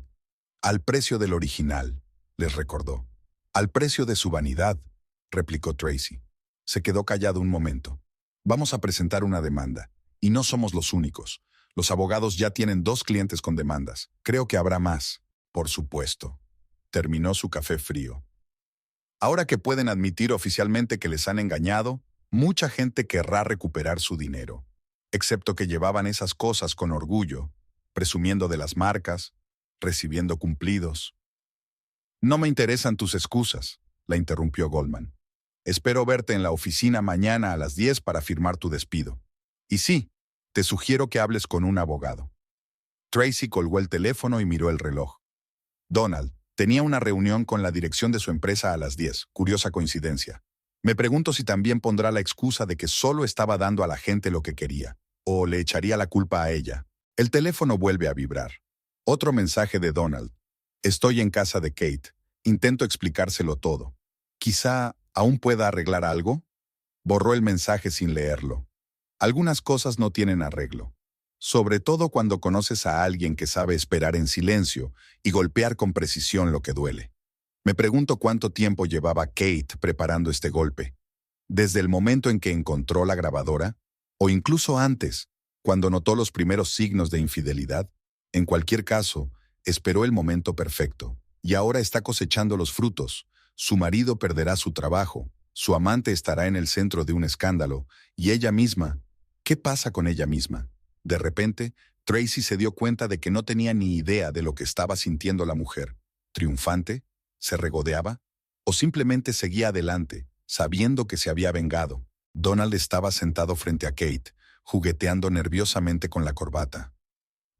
Al precio del original, les recordó. Al precio de su vanidad, replicó Tracy. Se quedó callado un momento. Vamos a presentar una demanda. Y no somos los únicos. Los abogados ya tienen 2 clientes con demandas. Creo que habrá más. Por supuesto. Terminó su café frío. Ahora que pueden admitir oficialmente que les han engañado, mucha gente querrá recuperar su dinero. Excepto que llevaban esas cosas con orgullo, presumiendo de las marcas, recibiendo cumplidos. No me interesan tus excusas, la interrumpió Goldman. Espero verte en la oficina mañana a las 10 para firmar tu despido. Y sí, te sugiero que hables con un abogado. Tracy colgó el teléfono y miró el reloj. Donald tenía una reunión con la dirección de su empresa a las 10. Curiosa coincidencia. Me pregunto si también pondrá la excusa de que solo estaba dando a la gente lo que quería, o le echaría la culpa a ella. El teléfono vuelve a vibrar. Otro mensaje de Donald. Estoy en casa de Kate. Intento explicárselo todo. Quizá aún pueda arreglar algo. Borró el mensaje sin leerlo. Algunas cosas no tienen arreglo. Sobre todo cuando conoces a alguien que sabe esperar en silencio y golpear con precisión lo que duele. Me pregunto cuánto tiempo llevaba Kate preparando este golpe. Desde el momento en que encontró la grabadora, o incluso antes, cuando notó los primeros signos de infidelidad. En cualquier caso, esperó el momento perfecto, y ahora está cosechando los frutos, Su marido perderá su trabajo, su amante estará en el centro de un escándalo, y ella misma, ¿qué pasa con ella misma? De repente, Tracy se dio cuenta de que no tenía ni idea de lo que estaba sintiendo la mujer. ¿Triunfante? ¿Se regodeaba? ¿O simplemente seguía adelante, sabiendo que se había vengado? Donald estaba sentado frente a Kate, jugueteando nerviosamente con la corbata.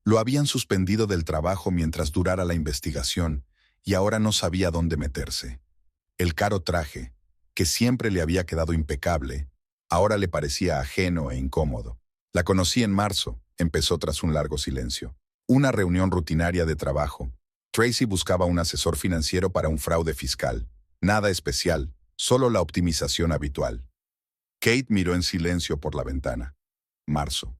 Lo habían suspendido del trabajo mientras durara la investigación, y ahora no sabía dónde meterse. El caro traje, que siempre le había quedado impecable, ahora le parecía ajeno e incómodo. La conocí en marzo, empezó tras un largo silencio. Una reunión rutinaria de trabajo. Tracy buscaba un asesor financiero para un fraude fiscal. Nada especial, solo la optimización habitual. Kate miró en silencio por la ventana. Marzo.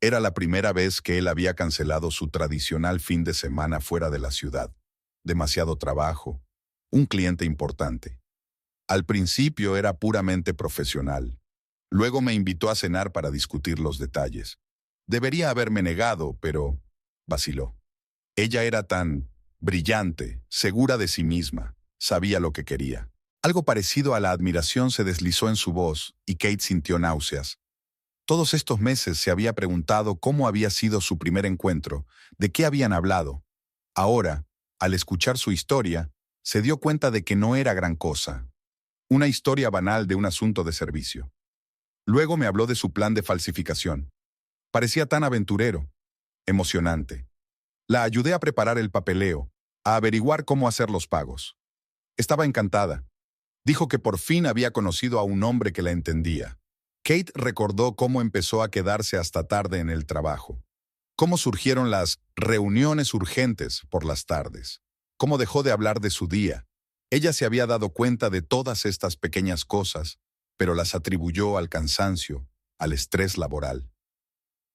Era la primera vez que él había cancelado su tradicional fin de semana fuera de la ciudad. Demasiado trabajo. Un cliente importante. Al principio era puramente profesional. Luego me invitó a cenar para discutir los detalles. Debería haberme negado, pero vaciló. Ella era tan brillante, segura de sí misma. Sabía lo que quería. Algo parecido a la admiración se deslizó en su voz y Kate sintió náuseas. Todos estos meses se había preguntado cómo había sido su primer encuentro, de qué habían hablado. Ahora, al escuchar su historia, se dio cuenta de que no era gran cosa. Una historia banal de un asunto de servicio. Luego me habló de su plan de falsificación. Parecía tan aventurero, emocionante. La ayudé a preparar el papeleo, a averiguar cómo hacer los pagos. Estaba encantada. Dijo que por fin había conocido a un hombre que la entendía. Kate recordó cómo empezó a quedarse hasta tarde en el trabajo. Cómo surgieron las reuniones urgentes por las tardes. Cómo dejó de hablar de su día. Ella se había dado cuenta de todas estas pequeñas cosas, pero las atribuyó al cansancio, al estrés laboral.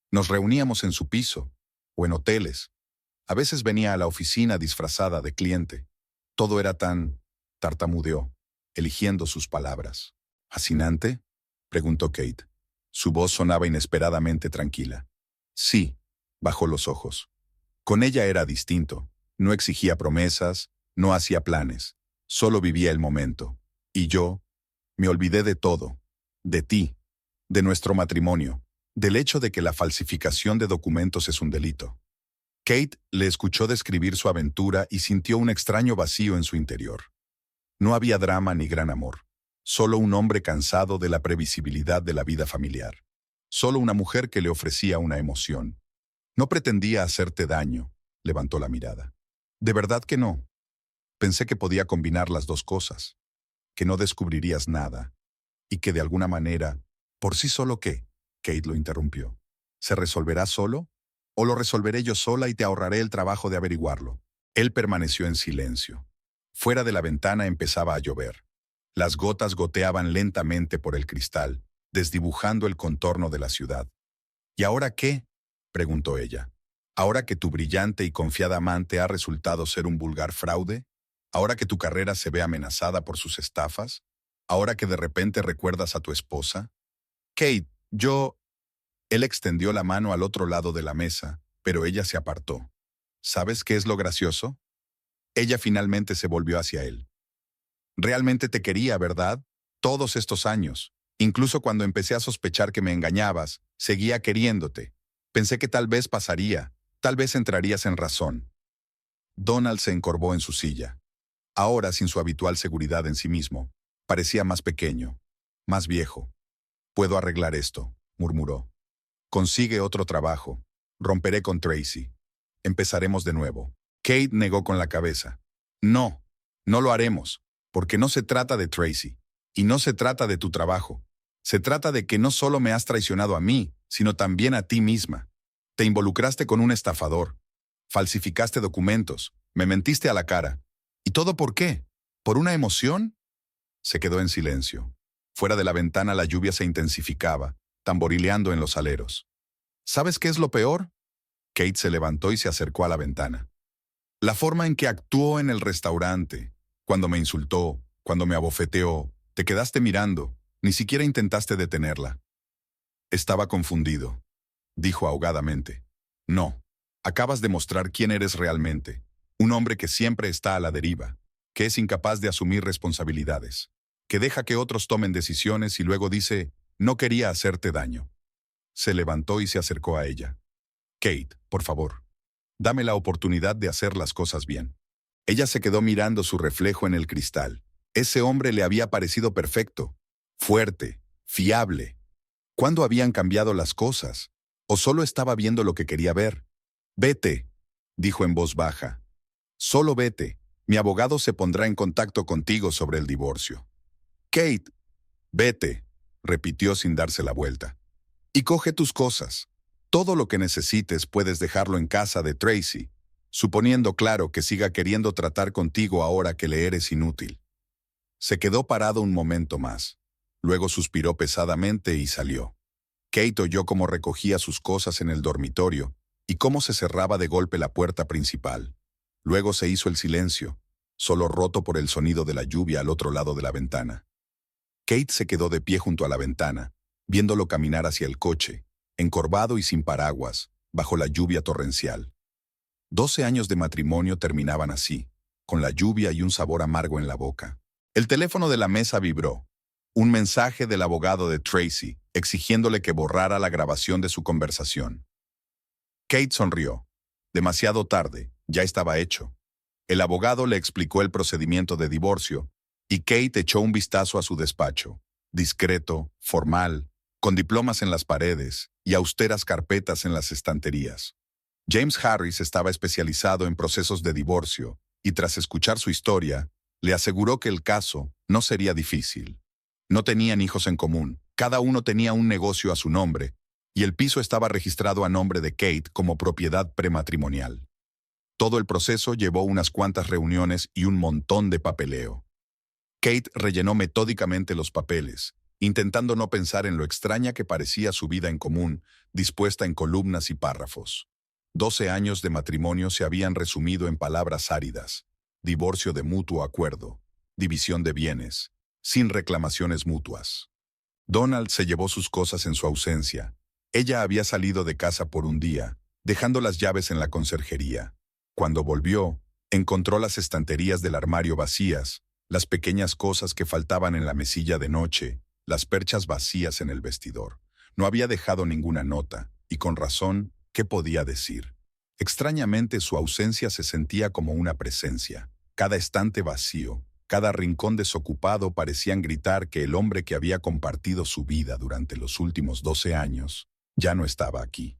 Nos reuníamos en su piso, o en hoteles. A veces venía a la oficina disfrazada de cliente. Todo era tartamudeó, eligiendo sus palabras. ¿Fascinante?, preguntó Kate. Su voz sonaba inesperadamente tranquila. Sí, bajó los ojos. Con ella era distinto. No exigía promesas, no hacía planes. Solo vivía el momento. Y yo, me olvidé de todo. De ti, de nuestro matrimonio, del hecho de que la falsificación de documentos es un delito. Kate le escuchó describir su aventura y sintió un extraño vacío en su interior. No había drama ni gran amor. Solo un hombre cansado de la previsibilidad de la vida familiar. Solo una mujer que le ofrecía una emoción. No pretendía hacerte daño, levantó la mirada. De verdad que no. Pensé que podía combinar las dos cosas. Que no descubrirías nada. Y que de alguna manera, por sí solo ¿qué? Kate lo interrumpió. ¿Se resolverá solo? ¿O lo resolveré yo sola y te ahorraré el trabajo de averiguarlo? Él permaneció en silencio. Fuera de la ventana empezaba a llover. Las gotas goteaban lentamente por el cristal, desdibujando el contorno de la ciudad. ¿Y ahora qué?, preguntó ella. ¿Ahora que tu brillante y confiada amante ha resultado ser un vulgar fraude? ¿Ahora que tu carrera se ve amenazada por sus estafas? ¿Ahora que de repente recuerdas a tu esposa? Kate, yo... Él extendió la mano al otro lado de la mesa, pero ella se apartó. ¿Sabes qué es lo gracioso? Ella finalmente se volvió hacia él. Realmente te quería, ¿verdad? Todos estos años. Incluso cuando empecé a sospechar que me engañabas, seguía queriéndote. Pensé que tal vez pasaría, tal vez entrarías en razón. Donald se encorvó en su silla. Ahora, sin su habitual seguridad en sí mismo, parecía más pequeño, más viejo. «Puedo arreglar esto», murmuró. «Consigue otro trabajo. Romperé con Tracy. Empezaremos de nuevo». Kate negó con la cabeza. «No, no lo haremos, porque no se trata de Tracy, y no se trata de tu trabajo. Se trata de que no solo me has traicionado a mí, sino también a ti misma. Te involucraste con un estafador. Falsificaste documentos. Me mentiste a la cara. ¿Y todo por qué? ¿Por una emoción?» Se quedó en silencio. Fuera de la ventana la lluvia se intensificaba, tamborileando en los aleros. ¿Sabes qué es lo peor? Kate se levantó y se acercó a la ventana. La forma en que actuó en el restaurante, cuando me insultó, cuando me abofeteó, te quedaste mirando, ni siquiera intentaste detenerla. Estaba confundido, dijo ahogadamente. No, acabas de mostrar quién eres realmente, un hombre que siempre está a la deriva. que es incapaz de asumir responsabilidades, que deja que otros tomen decisiones y luego dice, no quería hacerte daño. Se levantó y se acercó a ella. Kate, por favor, dame la oportunidad de hacer las cosas bien. Ella se quedó mirando su reflejo en el cristal. Ese hombre le había parecido perfecto, fuerte, fiable. ¿Cuándo habían cambiado las cosas? ¿O solo estaba viendo lo que quería ver? Vete, dijo en voz baja. Solo vete. Mi abogado se pondrá en contacto contigo sobre el divorcio. Kate, vete, repitió sin darse la vuelta. Y coge tus cosas. Todo lo que necesites puedes dejarlo en casa de Tracy, suponiendo claro que siga queriendo tratar contigo ahora que le eres inútil. Se quedó parado un momento más. Luego suspiró pesadamente y salió. Kate oyó cómo recogía sus cosas en el dormitorio y cómo se cerraba de golpe la puerta principal. Luego se hizo el silencio, solo roto por el sonido de la lluvia al otro lado de la ventana. Kate se quedó de pie junto a la ventana, viéndolo caminar hacia el coche, encorvado y sin paraguas, bajo la lluvia torrencial. 12 años de matrimonio terminaban así, con la lluvia y un sabor amargo en la boca. El teléfono de la mesa vibró. Un mensaje del abogado de Tracy, exigiéndole que borrara la grabación de su conversación. Kate sonrió. Demasiado tarde, ya estaba hecho. El abogado le explicó el procedimiento de divorcio, y Kate echó un vistazo a su despacho, discreto, formal, con diplomas en las paredes y austeras carpetas en las estanterías. James Harris estaba especializado en procesos de divorcio, y tras escuchar su historia, le aseguró que el caso no sería difícil. No tenían hijos en común, cada uno tenía un negocio a su nombre, y el piso estaba registrado a nombre de Kate como propiedad prematrimonial. Todo el proceso llevó unas cuantas reuniones y un montón de papeleo. Kate rellenó metódicamente los papeles, intentando no pensar en lo extraña que parecía su vida en común, dispuesta en columnas y párrafos. 12 años de matrimonio se habían resumido en palabras áridas: divorcio de mutuo acuerdo, división de bienes, sin reclamaciones mutuas. Donald se llevó sus cosas en su ausencia. Ella había salido de casa por un día, dejando las llaves en la conserjería. Cuando volvió, encontró las estanterías del armario vacías, las pequeñas cosas que faltaban en la mesilla de noche, las perchas vacías en el vestidor. No había dejado ninguna nota, y con razón, ¿qué podía decir? Extrañamente su ausencia se sentía como una presencia. Cada estante vacío, cada rincón desocupado parecían gritar que el hombre que había compartido su vida durante los últimos 12 años ya no estaba aquí.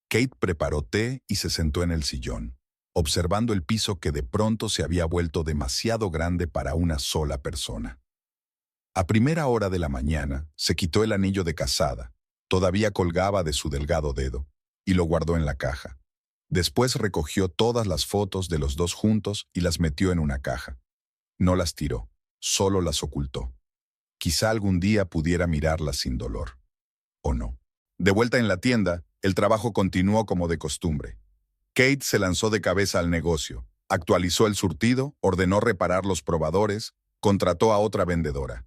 Kate preparó té y se sentó en el sillón, observando el piso que de pronto se había vuelto demasiado grande para una sola persona. A primera hora de la mañana se quitó el anillo de casada, todavía colgaba de su delgado dedo, y lo guardó en la caja. Después recogió todas las fotos de los dos juntos y las metió en una caja. No las tiró, solo las ocultó. Quizá algún día pudiera mirarlas sin dolor. ¿O no? De vuelta en la tienda, el trabajo continuó como de costumbre. Kate se lanzó de cabeza al negocio, actualizó el surtido, ordenó reparar los probadores, contrató a otra vendedora.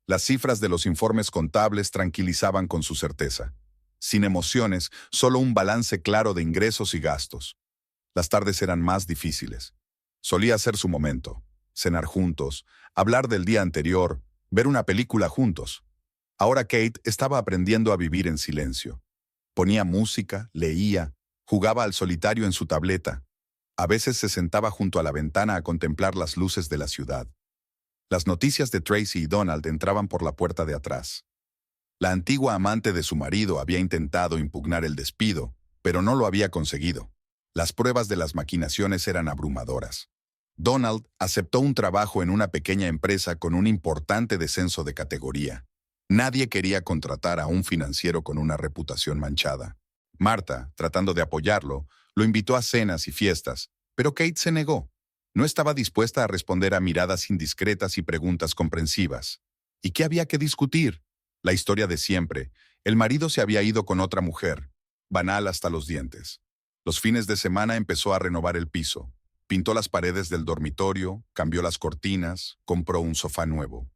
Las cifras de los informes contables tranquilizaban con su certeza. Sin emociones, solo un balance claro de ingresos y gastos. Las tardes eran más difíciles. Solía ser su momento. Cenar juntos, hablar del día anterior, ver una película juntos. Ahora Kate estaba aprendiendo a vivir en silencio. Ponía música, leía, jugaba al solitario en su tableta. A veces se sentaba junto a la ventana a contemplar las luces de la ciudad. Las noticias de Tracy y Donald entraban por la puerta de atrás. La antigua amante de su marido había intentado impugnar el despido, pero no lo había conseguido. Las pruebas de las maquinaciones eran abrumadoras. Donald aceptó un trabajo en una pequeña empresa con un importante descenso de categoría. Nadie quería contratar a un financiero con una reputación manchada. Marta, tratando de apoyarlo, lo invitó a cenas y fiestas, pero Kate se negó. No estaba dispuesta a responder a miradas indiscretas y preguntas comprensivas. ¿Y qué había que discutir? La historia de siempre. El marido se había ido con otra mujer, banal hasta los dientes. Los fines de semana empezó a renovar el piso. Pintó las paredes del dormitorio, cambió las cortinas, compró un sofá nuevo.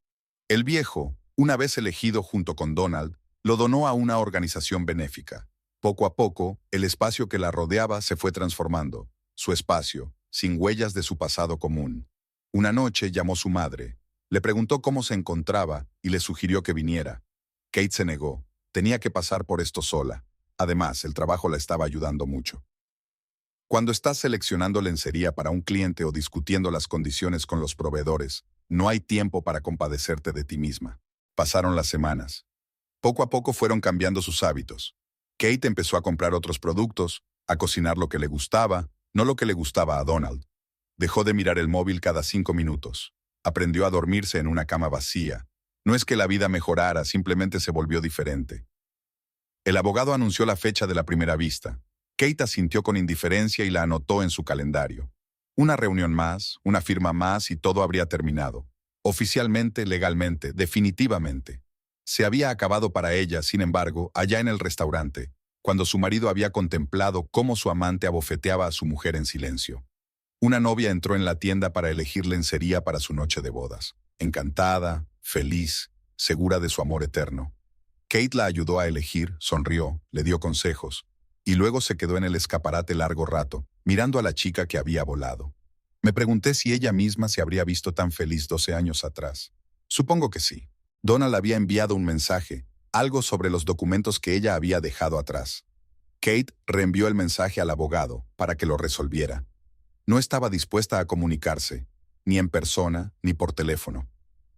El viejo, una vez elegido junto con Donald, lo donó a una organización benéfica. Poco a poco, el espacio que la rodeaba se fue transformando. Su espacio, sin huellas de su pasado común. Una noche llamó su madre, le preguntó cómo se encontraba y le sugirió que viniera. Kate se negó, tenía que pasar por esto sola. Además, el trabajo la estaba ayudando mucho. Cuando estás seleccionando lencería para un cliente o discutiendo las condiciones con los proveedores, no hay tiempo para compadecerte de ti misma. Pasaron las semanas. Poco a poco fueron cambiando sus hábitos. Kate empezó a comprar otros productos, a cocinar lo que le gustaba, no lo que le gustaba a Donald. Dejó de mirar el móvil cada 5 minutos. Aprendió a dormirse en una cama vacía. No es que la vida mejorara, simplemente se volvió diferente. El abogado anunció la fecha de la primera vista. Kate asintió con indiferencia y la anotó en su calendario. Una reunión más, una firma más y todo habría terminado. Oficialmente, legalmente, definitivamente. Se había acabado para ella, sin embargo, allá en el restaurante, cuando su marido había contemplado cómo su amante abofeteaba a su mujer en silencio. Una novia entró en la tienda para elegir lencería para su noche de bodas. Encantada, feliz, segura de su amor eterno. Kate la ayudó a elegir, sonrió, le dio consejos, y luego se quedó en el escaparate largo rato, mirando a la chica que había volado. Me pregunté si ella misma se habría visto tan feliz 12 años atrás. Supongo que sí. Donald había enviado un mensaje, algo sobre los documentos que ella había dejado atrás. Kate reenvió el mensaje al abogado para que lo resolviera. No estaba dispuesta a comunicarse, ni en persona ni por teléfono.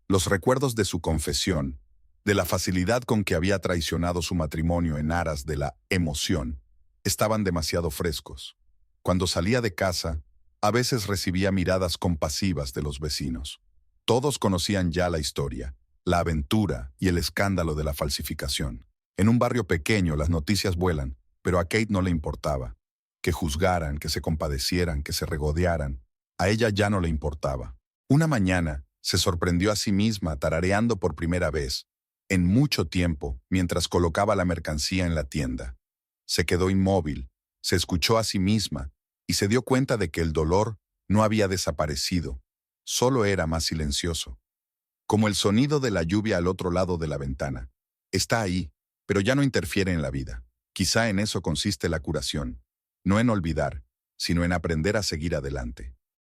Los recuerdos de su confesión, de la facilidad con que había traicionado su matrimonio en aras de la emoción, estaban demasiado frescos. Cuando salía de casa, a veces recibía miradas compasivas de los vecinos. Todos conocían ya la historia, la aventura y el escándalo de la falsificación. En un barrio pequeño las noticias vuelan, pero a Kate no le importaba. Que juzgaran, que se compadecieran, que se regodearan. A ella ya no le importaba. Una mañana se sorprendió a sí misma tarareando por primera vez, en mucho tiempo, mientras colocaba la mercancía en la tienda. Se quedó inmóvil, se escuchó a sí misma y se dio cuenta de que el dolor no había desaparecido, solo era más silencioso. Como el sonido de la lluvia al otro lado de la ventana. Está ahí, pero ya no interfiere en la vida. Quizá en eso consiste la curación. No en olvidar, sino en aprender a seguir adelante.